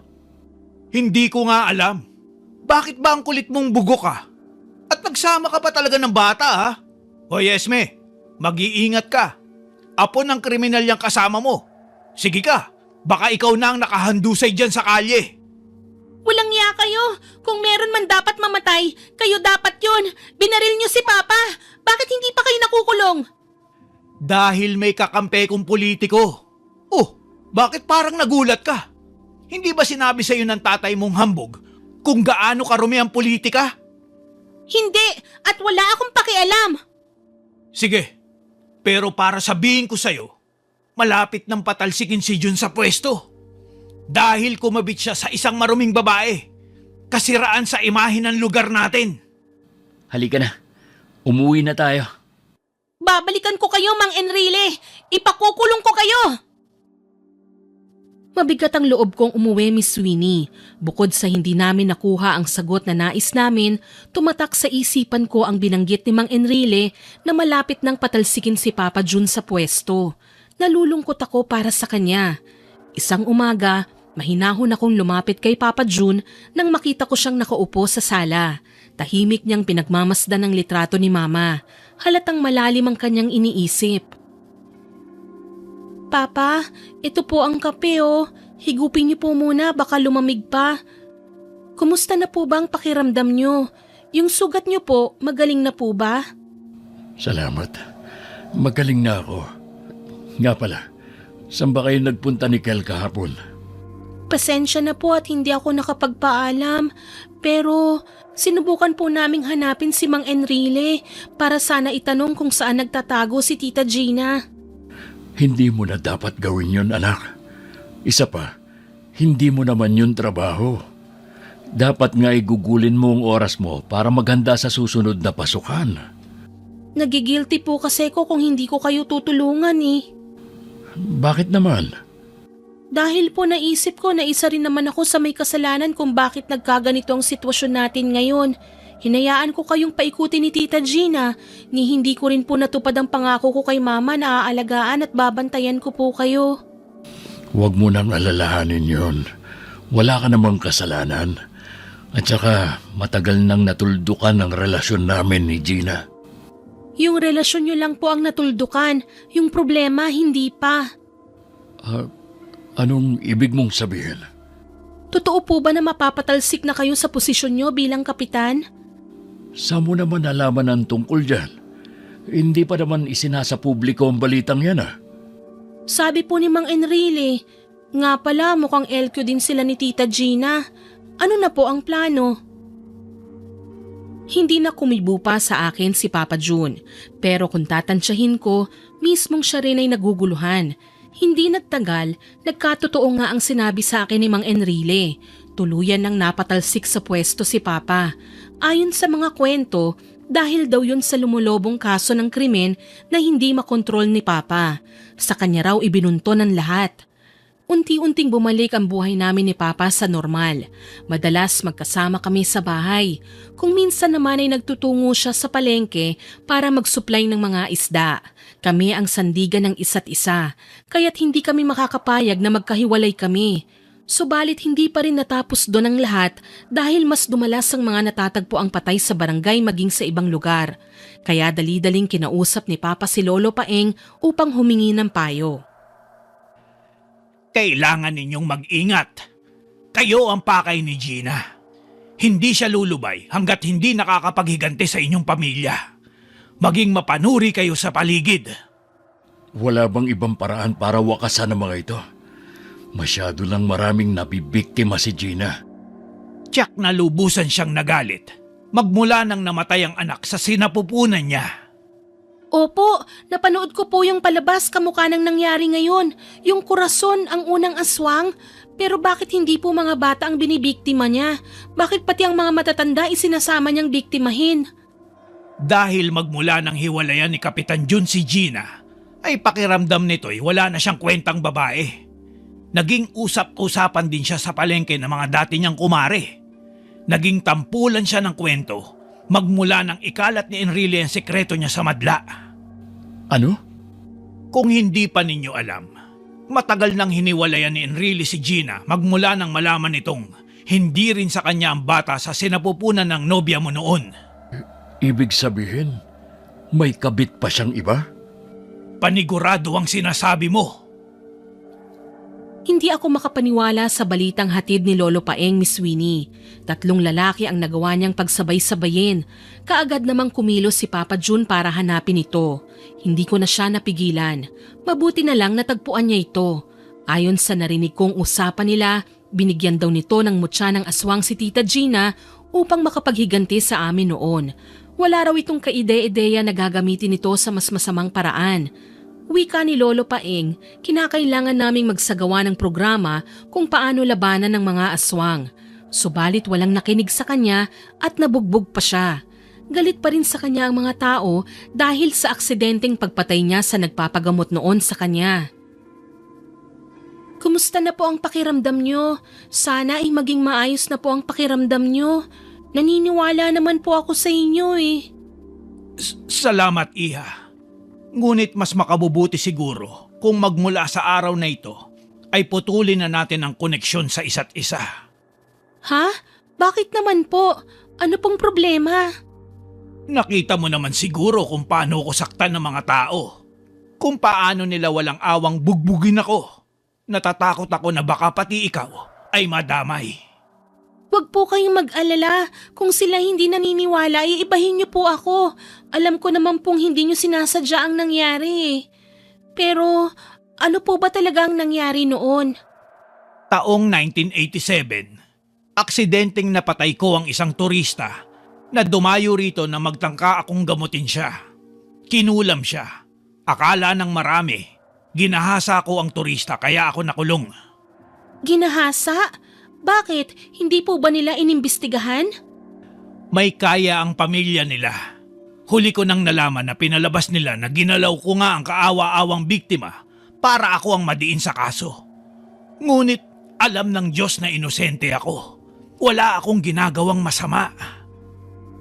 Hindi ko nga alam. Bakit ba ang kulit mong bugo ka? At nagsama ka pa talaga ng bata ha? Hoy Esme, mag-iingat ka. Apo ng kriminal yung kasama mo. Sige ka, baka ikaw na ang nakahandusay dyan sa kalye. Walang iya kayo. Kung meron man dapat mamatay, kayo dapat yun. Binaril niyo si Papa. Bakit hindi pa kayo nakukulong? Dahil may kakampi kong politiko. Oh, bakit parang nagulat ka? Hindi ba sinabi sa'yo ng tatay mong hambog kung gaano karumi ang politika? Hindi, at wala akong pakialam. Sige, pero para sabihin ko sa'yo, malapit nang patalsikin si Jun sa pwesto. Dahil kumabit siya sa isang maruming babae. Kasiraan sa imahe ng lugar natin. Halika na. Umuwi na tayo. Babalikan ko kayo, Mang Enrile. Ipakukulong ko kayo. Mabigat ang loob kong umuwi, Miss Sweeney. Bukod sa hindi namin nakuha ang sagot na nais namin, tumatak sa isipan ko ang binanggit ni Mang Enrile na malapit nang patalsikin si Papa Jun sa pwesto. Nalulungkot ako para sa kanya. Isang umaga, mahinahon akong lumapit kay Papa Jun nang makita ko siyang nakaupo sa sala. Tahimik niyang pinagmamasdan ang litrato ni Mama. Halatang malalim ang kanyang iniisip. Papa, ito po ang kape oh. Higupin niyo po muna, baka lumamig pa. Kumusta na po ba ang pakiramdam niyo? Yung sugat niyo po, magaling na po ba? Salamat. Magaling na ako. Nga pala, saan ba kayo nagpunta ni Kel kahapon? Pasensya na po at hindi ako nakapagpaalam. Pero sinubukan po naming hanapin si Mang Enrile para sana itanong kung saan nagtatago si Tita Gina. Hindi mo na dapat gawin yun, anak. Isa pa, hindi mo naman yun trabaho. Dapat nga igugulin mo ang oras mo para maghanda sa susunod na pasukan. Nagigilty po kasi ko kung hindi ko kayo tutulungan eh. Bakit naman? Dahil po naisip ko na isa rin naman ako sa may kasalanan kung bakit nagkaganito ang sitwasyon natin ngayon. Hinayaan ko kayong paikuti ni Tita Gina, ni hindi ko rin po natupad ang pangako ko kay Mama na aalagaan at babantayan ko po kayo. Huwag mo nang alalahanin yun. Wala ka namang kasalanan. At saka matagal nang natuldukan ang relasyon namin ni Gina. Yung relasyon nyo lang po ang natuldukan, yung problema hindi pa. Anong ibig mong sabihin? Totoo po ba na mapapatalsik na kayo sa posisyon nyo bilang kapitan? Saan mo naman nalaman ang tungkol dyan? Hindi pa naman isinasa publiko ang balitang yan Sabi po ni Mang Enrile, nga pala mukhang LQ din sila ni Tita Gina. Ano na po ang plano? Hindi na kumibo pa sa akin si Papa Jun, pero kung tatansyahin ko, mismong siya rin ay naguguluhan. Hindi nagtagal, nagkatotoo nga ang sinabi sa akin ni Mang Enrile. Tuluyan nang napatalsik sa pwesto si Papa. Ayon sa mga kwento, dahil daw yun sa lumulobong kaso ng krimen na hindi makontrol ni Papa. Sa kanya raw ibinunto ng lahat. Unti-unting bumalik ang buhay namin ni Papa sa normal. Madalas magkasama kami sa bahay. Kung minsan naman ay nagtutungo siya sa palengke para mag-supply ng mga isda. Kami ang sandigan ng isa't isa, kaya't hindi kami makakapayag na magkahiwalay kami. Subalit hindi pa rin natapos doon ang lahat dahil mas dumalas ang mga natatagpo ang patay sa barangay maging sa ibang lugar. Kaya dali-daling kinausap ni Papa si Lolo Paeng upang humingi ng payo. Kailangan ninyong mag-ingat. Kayo ang pakay ni Gina. Hindi siya lulubay hanggat hindi nakakapaghiganti sa inyong pamilya. Maging mapanuri kayo sa paligid. Wala bang ibang paraan para wakasan ang mga ito? Masyado lang maraming nabibiktima si Gina. Tiyak na lubusan siyang nagalit. Magmula nang namatay ang anak sa sinapupunan niya. Opo, napanood ko po yung palabas kamukha ng nangyari ngayon. Yung kurason ang unang aswang. Pero bakit hindi po mga bata ang binibiktima niya? Bakit pati ang mga matatanda isinasama niyang biktimahin? Dahil magmula nang hiwalayan ni Kapitan Jun si Gina, ay pakiramdam nito'y wala na siyang kwentang babae. Naging usap-usapan din siya sa palengke ng mga dati niyang kumare. Naging tampulan siya ng kwento magmula nang ikalat ni Enrile ang sekreto niya sa madla. Ano? Kung hindi pa ninyo alam, matagal nang hiniwalayan ni Enrile si Gina magmula nang malaman nitong hindi rin sa kanya ang bata sa sinapupunan ng nobya mo noon. Ibig sabihin, may kabit pa siyang iba? Panigurado ang sinasabi mo. Hindi ako makapaniwala sa balitang hatid ni Lolo Paeng, Miss Winnie. 3 lalaki ang nagawa niyang pagsabay-sabayin. Kaagad namang kumilos si Papa June para hanapin ito. Hindi ko na siya napigilan. Mabuti na lang natagpuan niya ito. Ayon sa narinig kong usapan nila, binigyan daw nito ng mutya ng aswang si Tita Gina upang makapaghiganti sa amin noon. Wala raw itong kaide-ideya na gagamitin ito sa mas masamang paraan. Wika ni Lolo Paeng, kinakailangan naming magsagawa ng programa kung paano labanan ng mga aswang. Subalit walang nakinig sa kanya at nabugbog pa siya. Galit pa rin sa kanya ang mga tao dahil sa aksidenteng pagpatay niya sa nagpapagamot noon sa kanya. Kumusta na po ang pakiramdam niyo? Sana ay maging maayos na po ang pakiramdam niyo. Naniniwala naman po ako sa inyo eh. Salamat, Iha. Ngunit mas makabubuti siguro kung magmula sa araw na ito ay putulin na natin ang koneksyon sa isa't isa. Ha? Bakit naman po? Ano pong problema? Nakita mo naman siguro kung paano ko saktan ng mga tao. Kung paano nila walang awang bugbugin ako. Natatakot ako na baka pati ikaw ay madamay. Huwag po kayong mag-alala. Kung sila hindi naniniwala, iibahin niyo po ako. Alam ko naman pong hindi niyo sinasadya ang nangyari. Pero ano po ba talaga ang nangyari noon? Taong 1987, aksidenteng napatay ko ang isang turista na dumayo rito na magtangka akong gamutin siya. Kinulam siya. Akala ng marami, ginahasa ko ang turista kaya ako nakulong. Ginahasa? Bakit? Hindi po ba nila inimbestigahan? May kaya ang pamilya nila. Huli ko nang nalaman na pinalabas nila na ginalaw ko nga ang kaawa-awang biktima para ako ang madiin sa kaso. Ngunit alam ng Diyos na inosente ako. Wala akong ginagawang masama.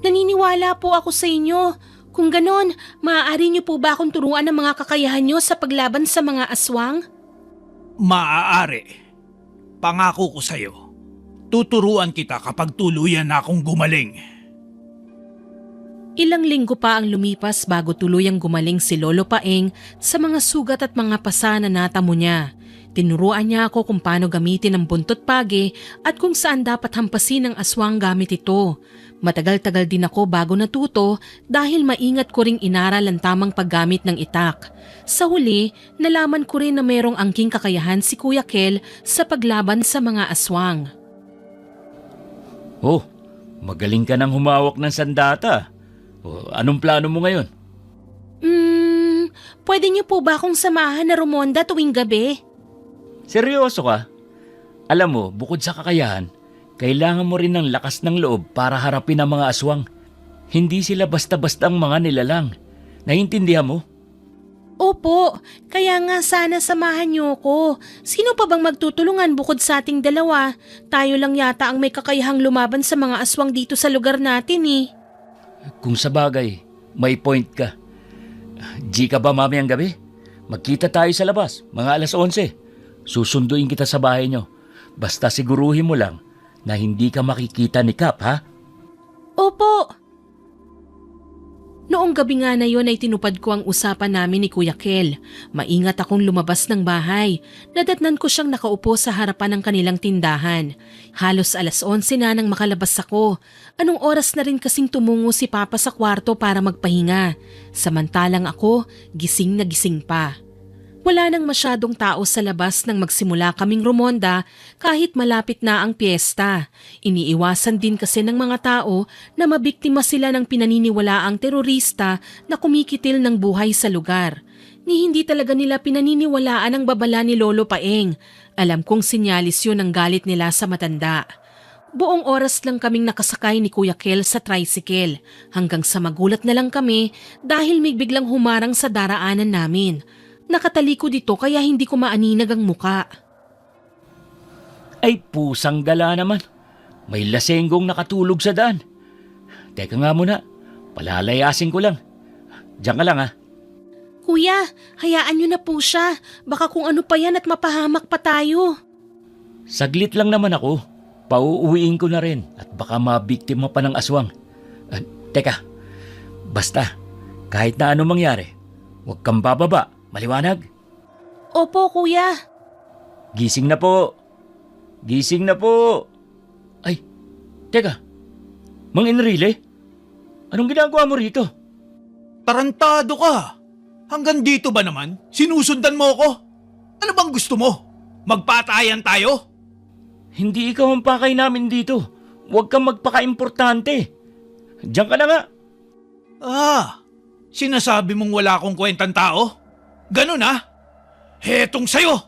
Naniniwala po ako sa inyo. Kung ganon, maaari niyo po ba akong turuan ng mga kakayahan niyo sa paglaban sa mga aswang? Maaari. Pangako ko sa'yo. Tuturuan kita kapag tuluyan na akong gumaling. Ilang linggo pa ang lumipas bago tuluyang gumaling si Lolo Paeng sa mga sugat at mga pasa na natamo niya. Tinuruan niya ako kung paano gamitin ang buntot pagi at kung saan dapat hampasin ang aswang gamit ito. Matagal-tagal din ako bago natuto dahil maingat ko ring inaral ang tamang paggamit ng itak. Sa huli, nalaman ko rin na mayroong angking kakayahan si Kuya Kel sa paglaban sa mga aswang. Oh, magaling ka nang humawak ng sandata. Anong plano mo ngayon? Pwede niyo po ba akong samahan na rumonda tuwing gabi? Seryoso ka? Alam mo, bukod sa kakayahan, kailangan mo rin ng lakas ng loob para harapin ang mga aswang. Hindi sila basta-basta ang mga nilalang. Naiintindihan mo? Opo, kaya nga sana samahan niyo ko. Sino pa bang magtutulungan bukod sa ating dalawa? Tayo lang yata ang may kakayahang lumaban sa mga aswang dito sa lugar natin eh. Kung sa bagay, may point ka. G ka ba mamayang gabi? Magkita tayo sa labas, mga 11:00. Susunduin kita sa bahay nyo. Basta siguruhin mo lang na hindi ka makikita ni Kap, ha? Opo! Noong gabi nga na yon ay tinupad ko ang usapan namin ni Kuya Kel. Maingat akong lumabas ng bahay. Nadatnan ko siyang nakaupo sa harapan ng kanilang tindahan. Halos 11:00 na nang makalabas ako. Anong oras na rin kasing tumungo si Papa sa kwarto para magpahinga. Samantalang ako, gising na gising pa. Wala nang masyadong tao sa labas nang magsimula kaming rumonda kahit malapit na ang piyesta. Iniiwasan din kasi ng mga tao na mabiktima sila ng pinaniniwalaang terorista na kumikitil ng buhay sa lugar. Ni hindi talaga nila pinaniniwalaan ang babala ni Lolo Paeng. Alam kong sinyalis yun ang galit nila sa matanda. Buong oras lang kaming nakasakay ni Kuya Kel sa tricycle hanggang sa magulat na lang kami dahil may biglang humarang sa daraanan namin. Nakataliko dito kaya hindi ko maaninag ang muka. Ay pusang gala naman. May lasenggong nakatulog sa daan. Teka nga muna, palalayasin ko lang. Diyan ka lang ha. Kuya, hayaan niyo na po siya. Baka kung ano pa yan at mapahamak pa tayo. Saglit lang naman ako. Pauuwiin ko na rin at baka mabiktima pa ng aswang. Teka, basta kahit na anong mangyari, huwag kang bababa. Maliwanag? Opo, kuya. Gising na po. Gising na po. Ay, teka. Mang Enrile? Anong ginagawa mo rito? Tarantado ka! Hanggang dito ba naman? Sinusundan mo ako? Ano bang gusto mo? Magpatayan tayo? Hindi ikaw ang pakay namin dito. Huwag kang magpaka-importante. Diyan ka na nga. Sinasabi mong wala akong kwentang tao? Ganun Hetong sayo!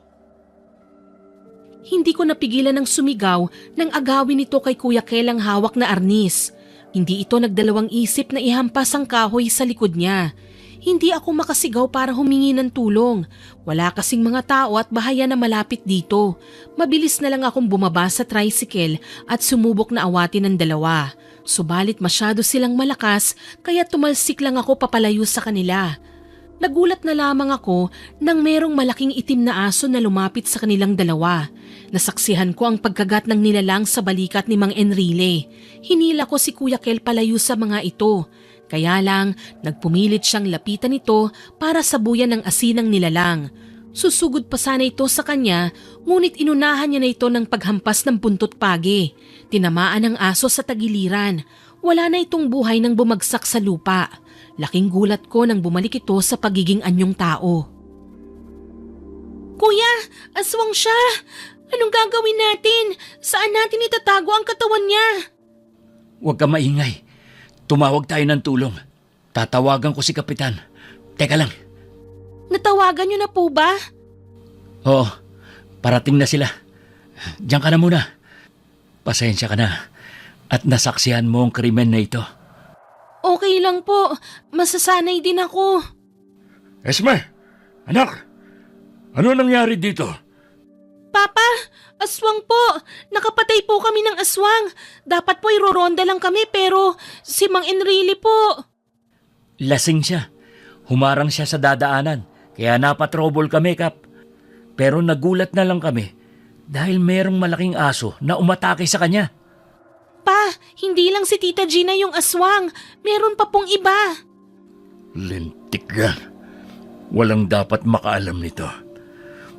Hindi ko napigilan ng sumigaw nang agawin ito kay Kuya Kel ang hawak na arnis. Hindi ito nagdalawang isip na ihampas ang kahoy sa likod niya. Hindi ako makasigaw para humingi ng tulong. Wala kasing mga tao at bahaya na malapit dito. Mabilis na lang akong bumaba sa tricycle at sumubok na awatin ng dalawa. Subalit masyado silang malakas kaya tumalsik lang ako papalayo sa kanila. Nagulat na lamang ako nang merong malaking itim na aso na lumapit sa kanilang dalawa. Nasaksihan ko ang pagkagat ng nilalang sa balikat ni Mang Enrile. Hinila ko si Kuya Kel palayo sa mga ito. Kaya lang, nagpumilit siyang lapitan ito para sabuyan ng asin ng nilalang. Susugod pa sana ito sa kanya, ngunit inunahan niya na ito ng paghampas ng buntot pagi. Tinamaan ang aso sa tagiliran. Wala na itong buhay nang bumagsak sa lupa. Laking gulat ko nang bumalik ito sa pagiging anyong tao. Kuya, aswang siya! Anong gagawin natin? Saan natin itatago ang katawan niya? Huwag ka maingay. Tumawag tayo ng tulong. Tatawagan ko si Kapitan. Teka lang. Natawagan niyo na po ba? Oo, parating na sila. Diyan ka na muna. Pasensya ka na. At nasaksihan mo ang krimen na ito. Okay lang po. Masasanay din ako. Esme! Anak! Ano nangyari dito? Papa, aswang po. Nakapatay po kami ng aswang. Dapat po iroronda lang kami pero si Mang Enrile po. Lasing siya. Humarang siya sa dadaanan. Kaya napatrobol kami, Kap. Pero nagulat na lang kami dahil merong malaking aso na umatake sa kanya. Pa, hindi lang si Tita Gina yung aswang. Meron pa pong iba. Lintik yan. Walang dapat makaalam nito.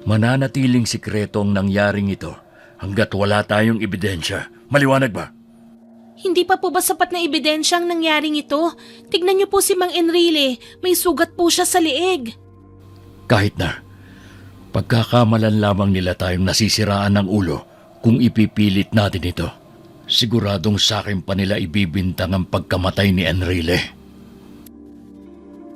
Mananatiling sikreto ang nangyaring ito hanggat wala tayong ebidensya. Maliwanag ba? Hindi pa po ba sapat na ebidensya ang nangyaring ito? Tignan niyo po si Mang Enrile. May sugat po siya sa liig. Kahit na. Pagkakamalan lamang nila tayong nasisiraan ng ulo kung ipipilit natin ito. Siguradong sa akin pa nila ibibintang ang pagkamatay ni Enrile.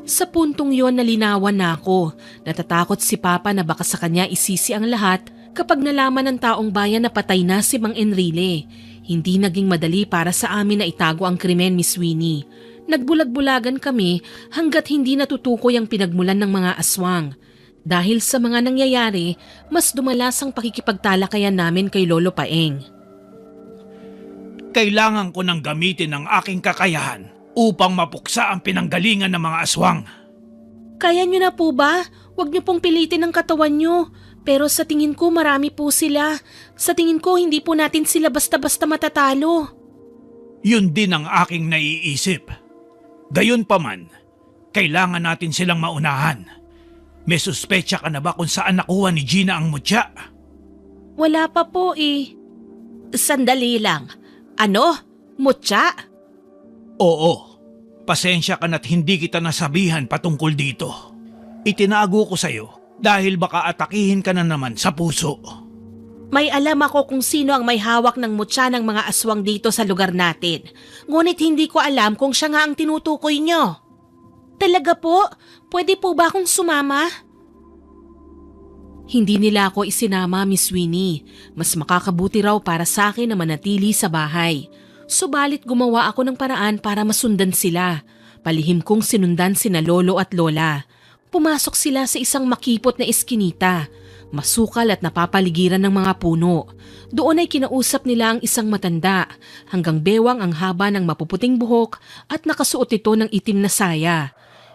Sa puntong yon nalinawan na ako. Natatakot si Papa na baka sa kanya isisi ang lahat kapag nalaman ng taong bayan na patay na si Mang Enrile. Hindi naging madali para sa amin na itago ang krimen, Miss Winnie. Nagbulag-bulagan kami hanggat hindi natutukoy ang pinagmulan ng mga aswang. Dahil sa mga nangyayari, mas dumalas ang pakikipagtalakayan namin kay Lolo Paeng. Kailangan ko nang gamitin ang aking kakayahan upang mapuksa ang pinanggalingan ng mga aswang. Kaya nyo na po ba? Huwag nyo pong pilitin ang katawan nyo. Pero sa tingin ko marami po sila. Sa tingin ko hindi po natin sila basta-basta matatalo. Yun din ang aking naiisip. Gayunpaman, kailangan natin silang maunahan. May suspecha ka na ba kung saan nakuha ni Gina ang mutya? Wala pa po eh. Sandali lang. Ano? Mutya? Oo. Pasensya ka na't hindi kita nasabihan patungkol dito. Itinago ko sa'yo dahil baka atakihin ka na naman sa puso. May alam ako kung sino ang may hawak ng mutya ng mga aswang dito sa lugar natin. Ngunit hindi ko alam kung siya nga ang tinutukoy nyo. Talaga po? Pwede po ba akong sumama? Hindi nila ako isinama, Miss Winnie. Mas makakabuti raw para sa akin na manatili sa bahay. Subalit gumawa ako ng paraan para masundan sila. Palihim kong sinundan sina Lolo at Lola. Pumasok sila sa isang makipot na eskinita. Masukal at napapaligiran ng mga puno. Doon ay kinausap nila ang isang matanda. Hanggang bewang ang haba ng mapuputing buhok at nakasuot ito ng itim na saya.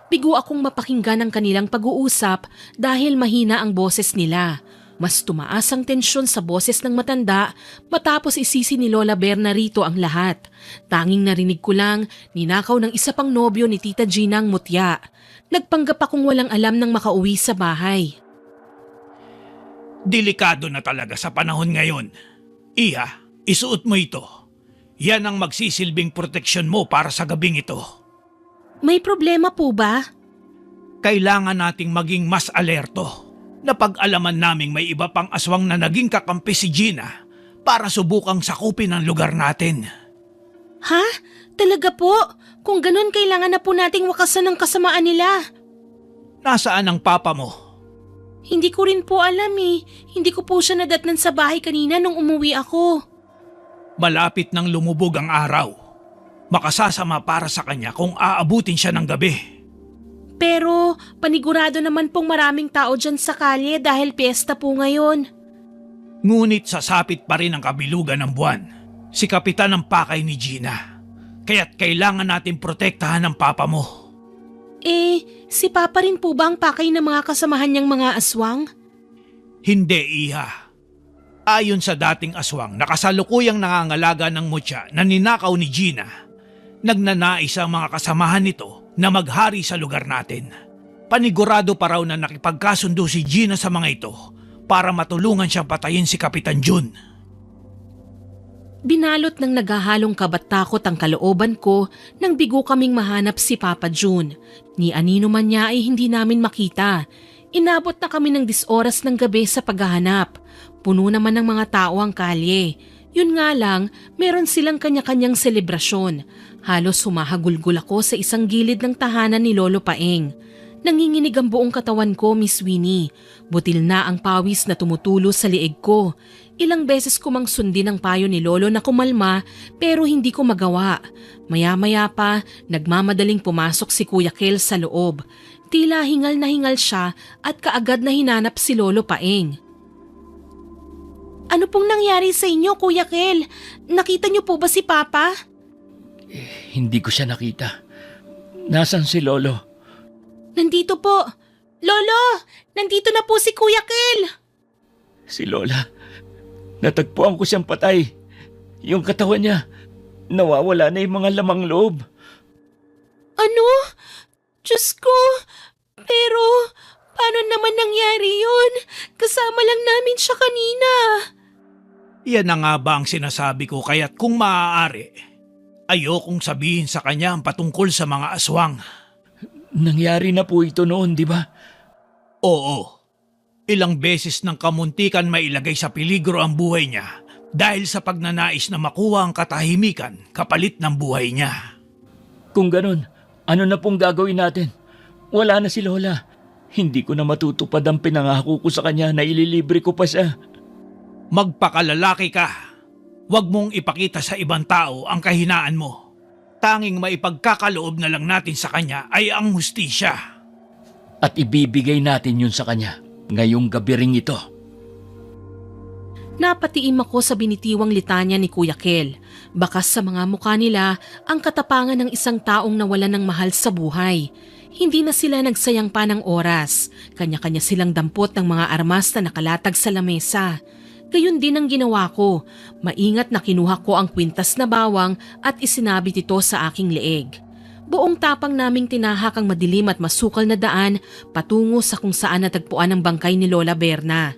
Bigo akong mapakinggan ang kanilang pag-uusap dahil mahina ang boses nila. Mas tumaas ang tensyon sa boses ng matanda matapos isisi ni Lola Berna rito ang lahat. Tanging narinig ko lang, ninakaw ng isa pang nobyo ni Tita Gina ang mutya. Nagpanggap akong walang alam nang makauwi sa bahay. Delikado na talaga sa panahon ngayon. Iha, isuot mo ito. Yan ang magsisilbing proteksyon mo para sa gabing ito. May problema po ba? Kailangan nating maging mas alerto. Napag-alaman naming may iba pang aswang na naging kakampi si Gina para subukang sakupin ang lugar natin. Ha? Talaga po? Kung ganun, kailangan na po nating wakasan ang kasamaan nila. Nasaan ang papa mo? Hindi ko rin po alam eh. Hindi ko po siya nadatnan sa bahay kanina nung umuwi ako. Malapit nang lumubog ang araw. Makasasama para sa kanya kung aabutin siya ng gabi. Pero panigurado naman pong maraming tao dyan sa kalye dahil piyesta po ngayon. Ngunit sasapit pa rin ang kabilugan ng buwan. Si Kapitan ang pakay ni Gina. Kaya't kailangan natin protektahan ang papa mo. Si Papa rin po ba ang pakay ng mga kasamahan niyang mga aswang? Hindi, Iha. Ayon sa dating aswang, nakasalukuyang nangangalaga ng mutya na ninakaw ni Gina. Nagnanais ang mga kasamahan nito na maghari sa lugar natin. Panigurado pa raw na nakipagkasundo si Gina sa mga ito para matulungan siyang patayin si Kapitan Jun. Binalot ng naghahalong kabat-takot ang kalooban ko nang bigo kaming mahanap si Papa Jun. Ni anino man niya ay hindi namin makita. Inabot na kami ng 10 oras ng gabi sa paghahanap. Puno naman ng mga tao ang kalye. Yun nga lang, meron silang kanya-kanyang selebrasyon. Halos humahagulgul ako sa isang gilid ng tahanan ni Lolo Paeng. Nanginginig ang buong katawan ko, Miss Winnie. Butil na ang pawis na tumutulo sa liig ko. Ilang beses ko mang sundin ang payo ni Lolo na kumalma pero hindi ko magawa. Maya-maya pa, nagmamadaling pumasok si Kuya Kel sa loob. Tila hingal na hingal siya at kaagad na hinanap si Lolo Paeng. Ano pong nangyari sa inyo, Kuya Kel? Nakita niyo po ba si Papa? Hindi ko siya nakita. Nasaan si Lolo? Nandito po. Lolo! Nandito na po si Kuya Kel! Si Lola. Natagpuan ko siyang patay. Yung katawan niya, nawawala na yung mga lamang loob. Ano? Diyos ko! Pero, paano naman nangyari yun? Kasama lang namin siya kanina. Yan na nga ba ang sinasabi ko kaya't kung maaari, ayokong sabihin sa kanya ang patungkol sa mga aswang. Nangyari na po ito noon, di ba? Oo. Ilang beses ng kamuntikan mailagay sa peligro ang buhay niya dahil sa pagnanais na makuha ang katahimikan kapalit ng buhay niya. Kung ganun, ano na pong gagawin natin? Wala na si Lola. Hindi ko na matutupad ang pinangako ko sa kanya na ililibre ko pa siya. Magpakalalaki ka. Huwag mong ipakita sa ibang tao ang kahinaan mo. Tanging maipagkakaloob na lang natin sa kanya ay ang hustisya. At ibibigay natin yun sa kanya ngayong gabi ring ito. Napatiim ako sa binitiwang litanya ni Kuya Kel. Bakas sa mga mukha nila ang katapangan ng isang taong nawalan ng mahal sa buhay. Hindi na sila nagsayang pa ng oras. Kanya-kanya silang dampot ng mga armas na nakalatag sa lamesa. Gayon din ang ginawa ko. Maingat na kinuha ko ang kwintas na bawang at isinabit ito sa aking leeg. Buong tapang naming tinahak ang madilim at masukal na daan patungo sa kung saan natagpuan ang bangkay ni Lola Berna.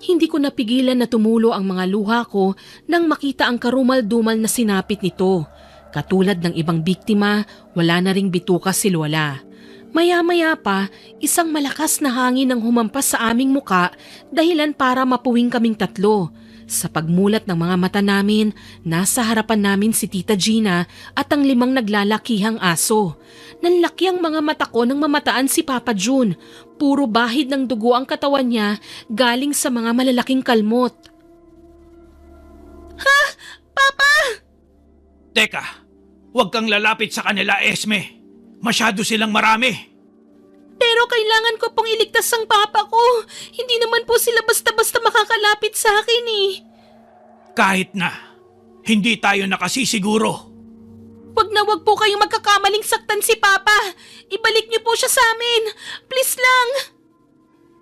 Hindi ko napigilan na tumulo ang mga luha ko nang makita ang karumal-dumal na sinapit nito. Katulad ng ibang biktima, wala na ring bituka si Lola. Maya-maya pa, isang malakas na hangin ang humampas sa aming muka dahilan para mapuwing kaming tatlo. Sa pagmulat ng mga mata namin, nasa harapan namin si Tita Gina at ang 5 naglalakihang aso. Nanlaki ang mga mata ko nang mamataan si Papa Jun. Puro bahid ng dugo ang katawan niya galing sa mga malalaking kalmot. Ha? Papa! Teka, huwag kang lalapit sa kanila, Esme. Masyado silang marami. Pero kailangan ko pong iligtas ang papa ko. Hindi naman po sila basta-basta makakalapit sa akin eh. Kahit na, hindi tayo nakasisiguro. Wag po kayong magkakamaling saktan si Papa. Ibalik niyo po siya sa amin. Please lang.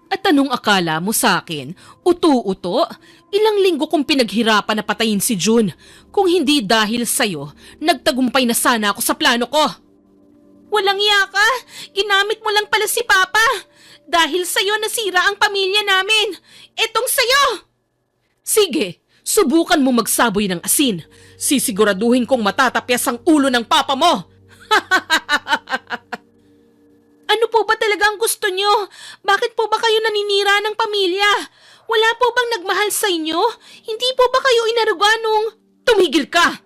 At anong akala mo sa akin? Uto-uto? Ilang linggo kong pinaghirapan na patayin si June. Kung hindi dahil sa'yo, nagtagumpay na sana ako sa plano ko. Walang iya ka! Ginamit mo lang pala si Papa! Dahil sa'yo nasira ang pamilya namin! Etong sa'yo! Sige, subukan mo magsaboy ng asin. Sisiguraduhin kong matatapyas ang ulo ng Papa mo! Ano po ba talaga ang gusto nyo? Bakit po ba kayo naninira ng pamilya? Wala po bang nagmahal sa inyo? Hindi po ba kayo inaruga nung... Tumigil ka!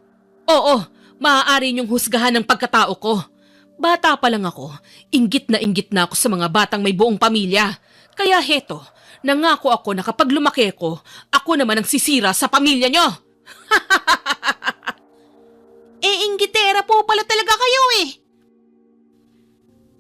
Oo, maaari niyong husgahan ng pagkatao ko. Bata pa lang ako, inggit na ako sa mga batang may buong pamilya. Kaya heto, nangako ako na kapag lumaki ako naman ang sisira sa pamilya nyo. Inggitera po pala talaga kayo eh.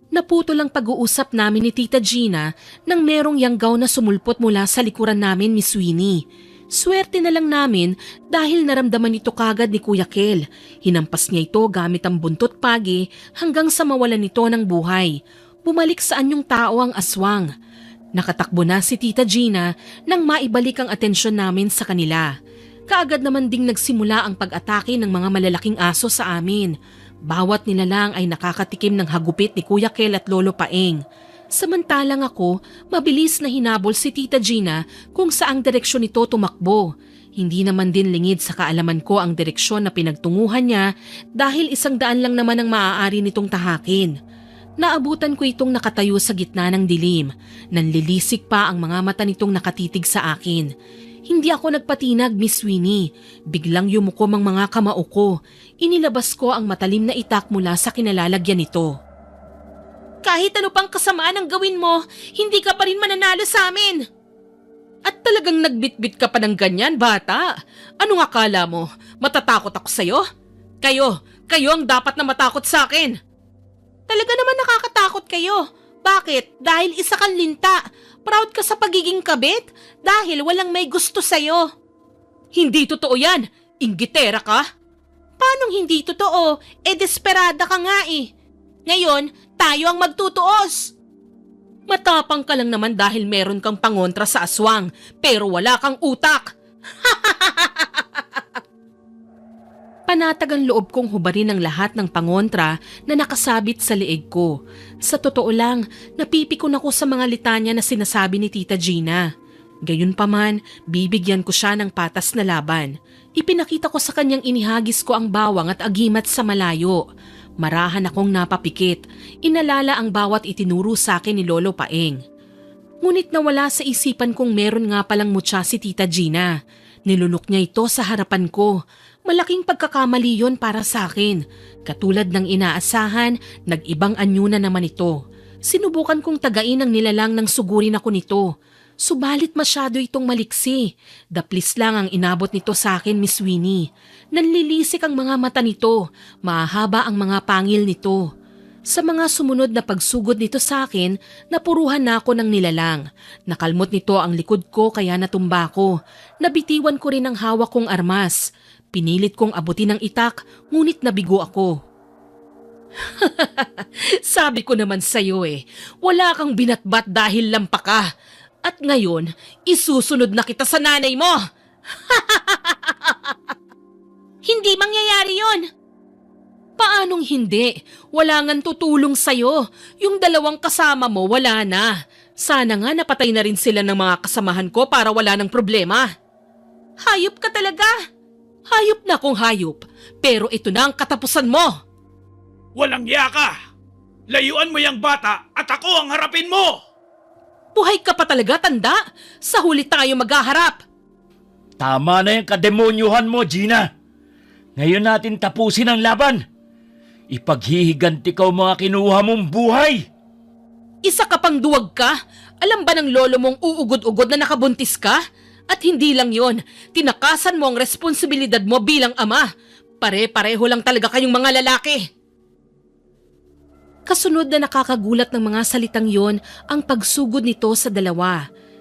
Naputol ang pag-uusap namin ni Tita Gina nang merong yanggaw na sumulpot mula sa likuran namin, Miss Winnie. Swerte na lang namin dahil naramdaman ito kagad ni Kuya Kel. Hinampas niya ito gamit ang buntot pagi hanggang sa mawalan nito ng buhay. Bumalik sa anyong tao ang aswang. Nakatakbo na si Tita Gina nang maibalik ang atensyon namin sa kanila. Kaagad naman ding nagsimula ang pag-atake ng mga malalaking aso sa amin. Bawat nilalang ay nakakatikim ng hagupit ni Kuya Kel at Lolo Paeng. Samantalang ako, mabilis na hinabol si Tita Gina kung saang direksyon ito tumakbo. Hindi naman din lingid sa kaalaman ko ang direksyon na pinagtunguhan niya dahil 100 lang naman ang maaari nitong tahakin. Naabutan ko itong nakatayo sa gitna ng dilim. Nanlilisik pa ang mga mata nitong nakatitig sa akin. Hindi ako nagpatinag, Miss Winnie. Biglang yumukom ang mga kamao ko. Inilabas ko ang matalim na itak mula sa kinalalagyan nito. Kahit ano pang kasamaan ang gawin mo, hindi ka pa rin mananalo sa amin. At talagang nagbitbit ka pa ng ganyan, bata. Anong akala mo? Matatakot ako sa'yo? Kayo ang dapat na matakot sa akin. Talaga naman nakakatakot kayo. Bakit? Dahil isa kang linta. Proud ka sa pagiging kabit? Dahil walang may gusto sa'yo. Hindi totoo yan. Inggitera ka. Paanong hindi totoo? Desperada ka nga eh. Ngayon, tayo ang magtutuos. Matapang ka lang naman dahil meron kang pangontra sa aswang, pero wala kang utak. Panatag ang loob kong hubarin ang lahat ng pangontra na nakasabit sa leeg ko. Sa totoo lang, napipikon ako sa mga litanya na sinasabi ni Tita Gina. Gayunpaman, bibigyan ko siya ng patas na laban. Ipinakita ko sa kanyang inihagis ko ang bawang at agimat sa malayo. Marahan akong napapikit. Inalala ang bawat itinuro sa akin ni Lolo Paeng. Ngunit nawala sa isipan kong meron nga palang mutya si Tita Gina. Nilunok niya ito sa harapan ko. Malaking pagkakamali yon para sa akin. Katulad ng inaasahan, nag-ibang anyo na naman ito. Sinubukan kong tagain ang nilalang nang sugurin ako nito. Subalit masyado itong maliksi. Daplis lang ang inabot nito sa akin, Miss Winnie. Nanlilisik ang mga mata nito. Mahaba ang mga pangil nito. Sa mga sumunod na pagsugod nito sa akin, napuruhan na ako ng nilalang. Nakalmot nito ang likod ko kaya natumba ko. Nabitiwan ko rin ang hawak kong armas. Pinilit kong abutin ang itak, ngunit nabigo ako. Sabi ko naman sa'yo wala kang binatbat dahil lampa ka. At ngayon, isusunod na kita sa nanay mo. Hindi mangyayari yon. Paanong hindi? Wala ngang tutulong sa'yo. Yung 2 kasama mo wala na. Sana nga napatay na rin sila ng mga kasamahan ko para wala ng problema. Hayop ka talaga. Hayop na kung hayop. Pero ito na ang katapusan mo. Walang iya ka! Layuan mo yung bata at ako ang harapin mo! Buhay ka pa talaga, tanda. Sa huli tayo maghaharap. Tama na yung kademonyuhan mo, Gina. Ngayon natin tapusin ang laban. Ipaghihiganti ka ang mga kinuha mong buhay. Isa ka pang duwag ka? Alam ba ng lolo mong uugod-ugod na nakabuntis ka? At hindi lang yon, tinakasan mo ang responsibilidad mo bilang ama. Pare-pareho lang talaga kayong mga lalaki. Kasunod na nakakagulat ng mga salitang yon ang pagsugod nito sa 2.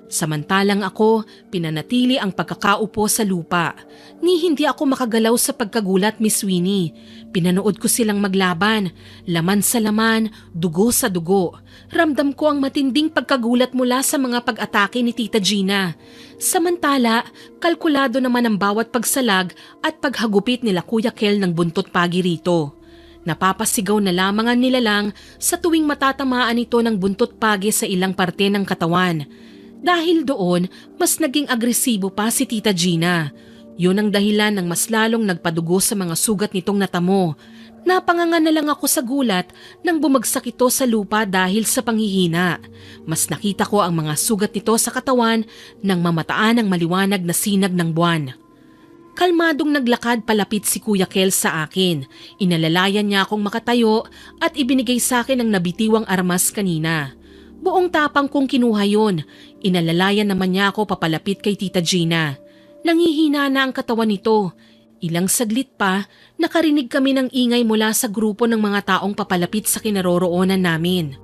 Samantalang ako, pinanatili ang pagkakaupo sa lupa. Ni hindi ako makagalaw sa pagkagulat, Miss Winnie. Pinanood ko silang maglaban, laman sa laman, dugo sa dugo. Ramdam ko ang matinding pagkagulat mula sa mga pag-atake ni Tita Gina. Samantala, kalkulado naman ang bawat pagsalag at paghagupit nila Kuya Kel ng buntot pagi rito. Napapasigaw na lamang ang nilalang sa tuwing matatamaan ito ng buntot pagi sa ilang parte ng katawan. Dahil doon, mas naging agresibo pa si Tita Gina. Yun ang dahilan ng mas lalong nagpadugo sa mga sugat nitong natamo. Napanganga na lang ako sa gulat nang bumagsak ito sa lupa dahil sa panghihina. Mas nakita ko ang mga sugat nito sa katawan nang mamataan ang maliwanag na sinag ng buwan. Kalmadong naglakad palapit si Kuya Kel sa akin. Inalalayan niya akong makatayo at ibinigay sa akin ang nabitiwang armas kanina. Buong tapang kong kinuha yun. Inalalayan naman niya ako papalapit kay Tita Gina. Nangihina na ang katawan nito. Ilang saglit pa, nakarinig kami ng ingay mula sa grupo ng mga taong papalapit sa kinaroroonan namin.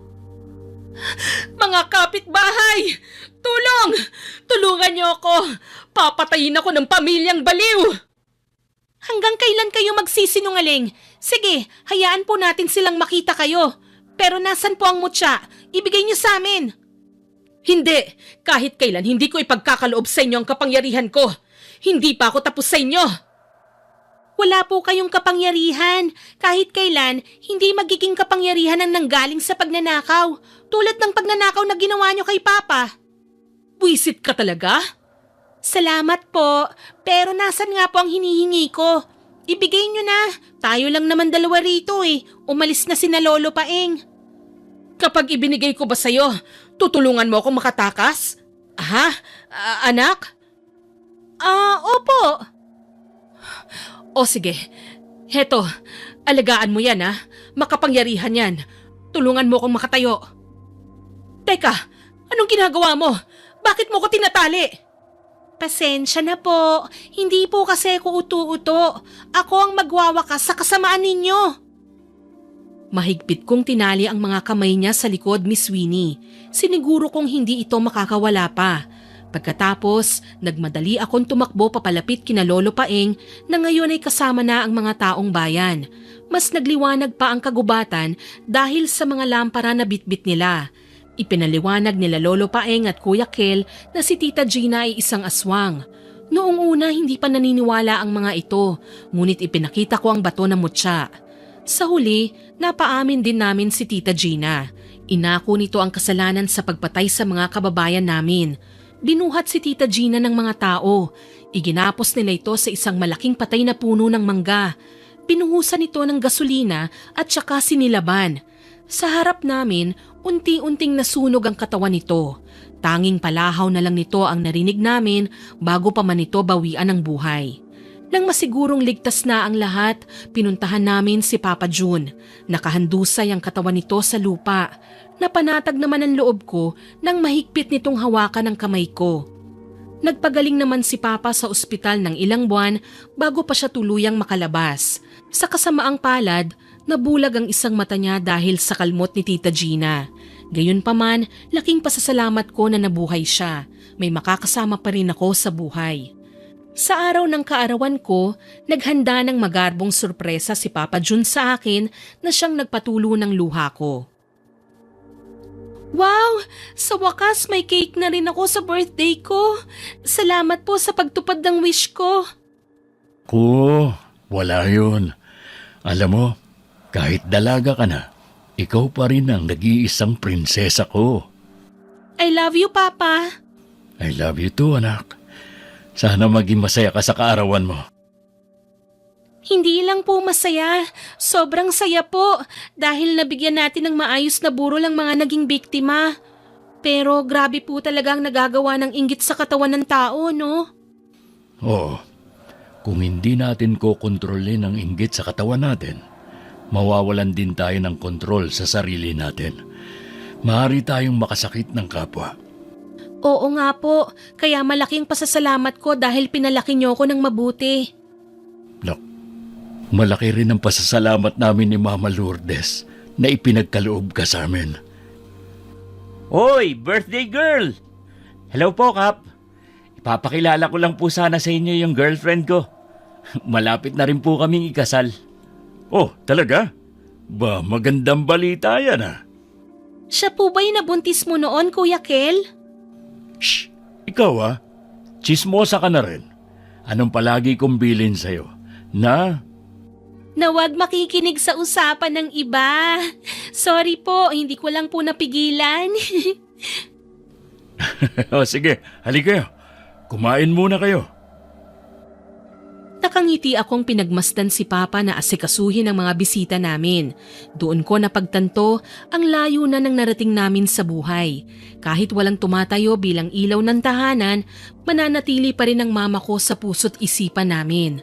Mga kapitbahay! Tulong! Tulungan niyo ako! Papatayin ako ng pamilyang baliw! Hanggang kailan kayo magsisinungaling? Sige, hayaan po natin silang makita kayo. Pero nasan po ang mutya? Ibigay niyo sa amin. Hindi. Kahit kailan hindi ko ipagkakaloob sa inyo ang kapangyarihan ko. Hindi pa ako tapos sa inyo. Wala po kayong kapangyarihan. Kahit kailan, hindi magiging kapangyarihan ang nanggaling sa pagnanakaw. Tulad ng pagnanakaw na ginawa niyo kay Papa. Buisit ka talaga? Salamat po. Pero nasan nga po ang hinihingi ko? Ibigay niyo na. Tayo lang naman dalawa rito eh. Umalis na sina Lolo Paeng. Kapag ibinigay ko ba sa'yo, tutulungan mo akong makatakas? Ha? Anak? Opo. O sige, heto, alagaan mo yan ha. Makapangyarihan yan. Tulungan mo akong makatayo. Teka, anong ginagawa mo? Bakit mo ko tinatali? Pasensya na po. Hindi po kasi ako utu-uto. Ako ang magwawakas sa kasamaan ninyo. Mahigpit kong tinali ang mga kamay niya sa likod, Miss Winnie. Siniguro kong hindi ito makakawala pa. Pagkatapos, nagmadali akong tumakbo papalapit kina Lolo Paeng na ngayon ay kasama na ang mga taong bayan. Mas nagliwanag pa ang kagubatan dahil sa mga lampara na bitbit nila. Ipinaliwanag nila Lolo Paeng at Kuya Kel na si Tita Gina ay isang aswang. Noong una hindi pa naniniwala ang mga ito, ngunit ipinakita ko ang bato ng mutya. Sa huli, napaamin din namin si Tita Gina. Inako nito ang kasalanan sa pagpatay sa mga kababayan namin. Binuhat si Tita Gina ng mga tao. Iginapos nila ito sa isang malaking patay na puno ng mangga. Pinuhusan ito ng gasolina at saka sinilaban. Sa harap namin, unti-unting nasunog ang katawan nito. Tanging palahaw na lang nito ang narinig namin bago pa man ito bawian ng buhay. Nang masigurong ligtas na ang lahat, pinuntahan namin si Papa June. Nakahandusay ang katawan nito sa lupa. Napanatag naman ang loob ko nang mahigpit nitong hawakan ang kamay ko. Nagpagaling naman si Papa sa ospital ng ilang buwan bago pa siya tuluyang makalabas. Sa kasamaang palad, nabulag ang isang mata niya dahil sa kalmot ni Tita Gina. Gayunpaman, laking pasasalamat ko na nabuhay siya. May makakasama pa rin ako sa buhay. Sa araw ng kaarawan ko, naghanda ng magarbong sorpresa si Papa June sa akin na siyang nagpatulo ng luha ko. Wow! Sa wakas may cake na rin ako sa birthday ko. Salamat po sa pagtupad ng wish ko. Wala yun. Alam mo, kahit dalaga ka na, ikaw pa rin ang nag-iisang prinsesa ko. I love you, Papa. I love you too, anak. Sana maging masaya ka sa kaarawan mo. Hindi lang po masaya, sobrang saya po dahil nabigyan natin ng maayos na burol ang mga naging biktima. Pero grabe po talaga ang nagagawa ng inggit sa katawan ng tao, no? Oo, kung hindi natin kokontrolin ang inggit sa katawan natin, mawawalan din tayo ng kontrol sa sarili natin. Maaari tayong makasakit ng kapwa. Oo nga po, kaya malaking pasasalamat ko dahil pinalaki niyo ako ng mabuti. Nak, malaki rin ang pasasalamat namin ni Mama Lourdes na ipinagkaloob ka sa amin. Hoy, birthday girl! Hello po, Kap. Ipapakilala ko lang po sana sa inyo yung girlfriend ko. Malapit na rin po kaming ikasal. Oh, talaga? Ba, magandang balita yan ah. Siya po ba yung nabuntis mo noon, Kuya Kel? Shh! Ikaw ah, chismosa ka na rin. Anong palagi kong bilin sa'yo? Na? Na wag makikinig sa usapan ng iba. Sorry po, hindi ko lang po napigilan. O sige, halika kayo. Kumain muna kayo. Nakangiti akong pinagmasdan si Papa na asikasuhin ang mga bisita namin. Doon ko napagtanto ang layo na ng narating namin sa buhay. Kahit walang tumatayo bilang ilaw ng tahanan, mananatili pa rin ang mama ko sa puso't isipan namin.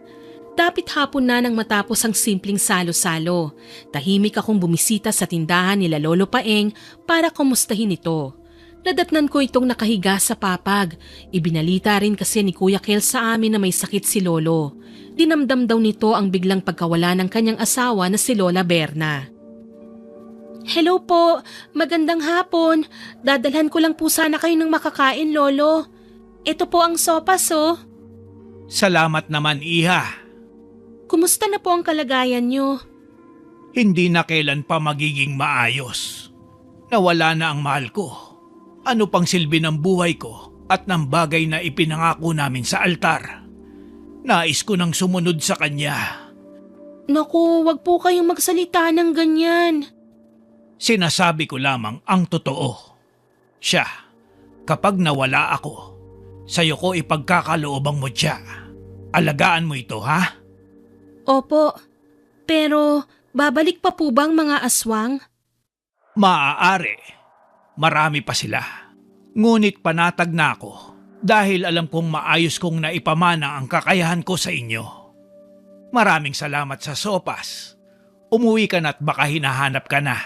Dapit hapon na nang matapos ang simpleng salo-salo. Tahimik akong bumisita sa tindahan nila Lolo Paeng para kumustahin ito. Nadatnan ko itong nakahiga sa papag. Ibinalita rin kasi ni Kuya Kel sa amin na may sakit si Lolo. Dinamdam daw nito ang biglang pagkawala ng kanyang asawa na si Lola Berna. Hello po, magandang hapon. Dadalhan ko lang po sana kayo ng makakain, Lolo. Ito po ang sopas, oh. Salamat naman, Iha. Kumusta na po ang kalagayan niyo? Hindi na kailan pa magiging maayos. Nawala na ang mahal ko. Ano pang silbi ng buhay ko at ng bagay na ipinangako namin sa altar? Nais ko nang sumunod sa kanya. Naku, wag po kayong magsalita ng ganyan. Sinasabi ko lamang ang totoo. Siya, kapag nawala ako, sa'yo ko ipagkakaloobang mo siya. Alagaan mo ito, ha? Opo, pero babalik pa po bang mga aswang? Maaari. Marami pa sila. Ngunit panatag na ako dahil alam kong maayos kong naipamana ang kakayahan ko sa inyo. Maraming salamat sa sopas. Umuwi ka na at baka hinahanap ka na.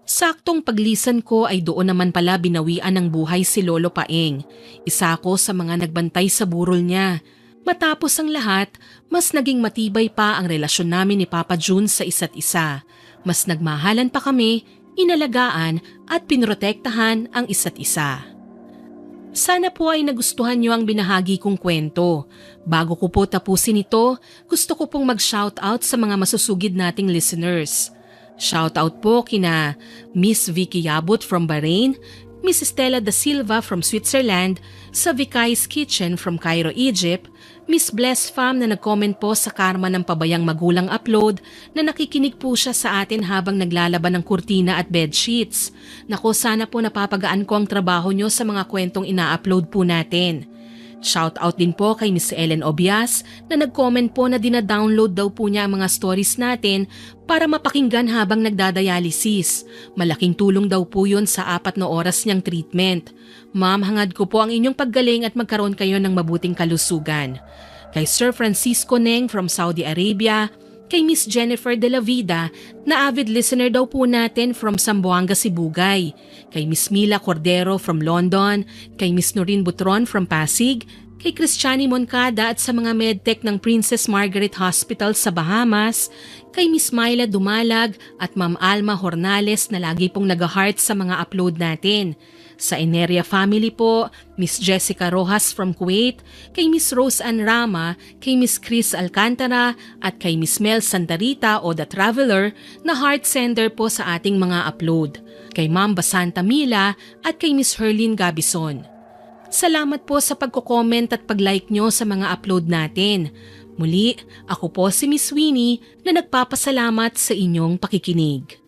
Saktong paglisan ko ay doon naman pala binawian ng buhay si Lolo Paeng. Isa ako sa mga nagbantay sa burol niya. Matapos ang lahat, mas naging matibay pa ang relasyon namin ni Papa June sa isa't isa. Mas nagmahalan pa kami, inalagaan at pinrotektahan ang isa't isa. Sana po ay nagustuhan niyo ang binahagi kong kwento. Bago ko po tapusin ito, gusto ko pong mag-shoutout sa mga masusugid nating listeners. Shoutout po kina Miss Vicky Yabut from Bahrain, Miss Estela da Silva from Switzerland, sa Vikai's Kitchen from Cairo, Egypt, Miss Bless Fam na nag-comment po sa Karma ng Pabayang Magulang upload na nakikinig po siya sa atin habang naglalaban ng kurtina at bedsheets. Naku, sana po napapagaan ko ang trabaho nyo sa mga kwentong ina-upload po natin. Shoutout din po kay Miss Ellen Obias na nag-comment po na dina-download daw po niya ang mga stories natin para mapakinggan habang nagdadialysis. Malaking tulong daw po yun sa 4 na oras niyang treatment. Ma'am, hangad ko po ang inyong paggaling at magkaroon kayo ng mabuting kalusugan. Kay Sir Francisco Neng from Saudi Arabia, kay Miss Jennifer de la Vida na avid listener daw po natin from Zamboanga, Sibugay, kay Miss Mila Cordero from London, kay Miss Noreen Butron from Pasig, kay Cristiani Moncada at sa mga medtech ng Princess Margaret Hospital sa Bahamas, kay Miss Myla Dumalag at Ma'am Alma Hornales na lagi pong nag-heart sa mga upload natin. Sa Eneria family po, Miss Jessica Rojas from Kuwait, kay Miss Rose Ann Rama, kay Miss Chris Alcantara at kay Miss Mel Santarita o The Traveler na heart sender po sa ating mga upload, kay Ma'am Basanta Mila at kay Miss Herlin Gabison. Salamat po sa pagko-comment at pag-like nyo sa mga upload natin. Muli, ako po si Miss Winnie na nagpapasalamat sa inyong pakikinig.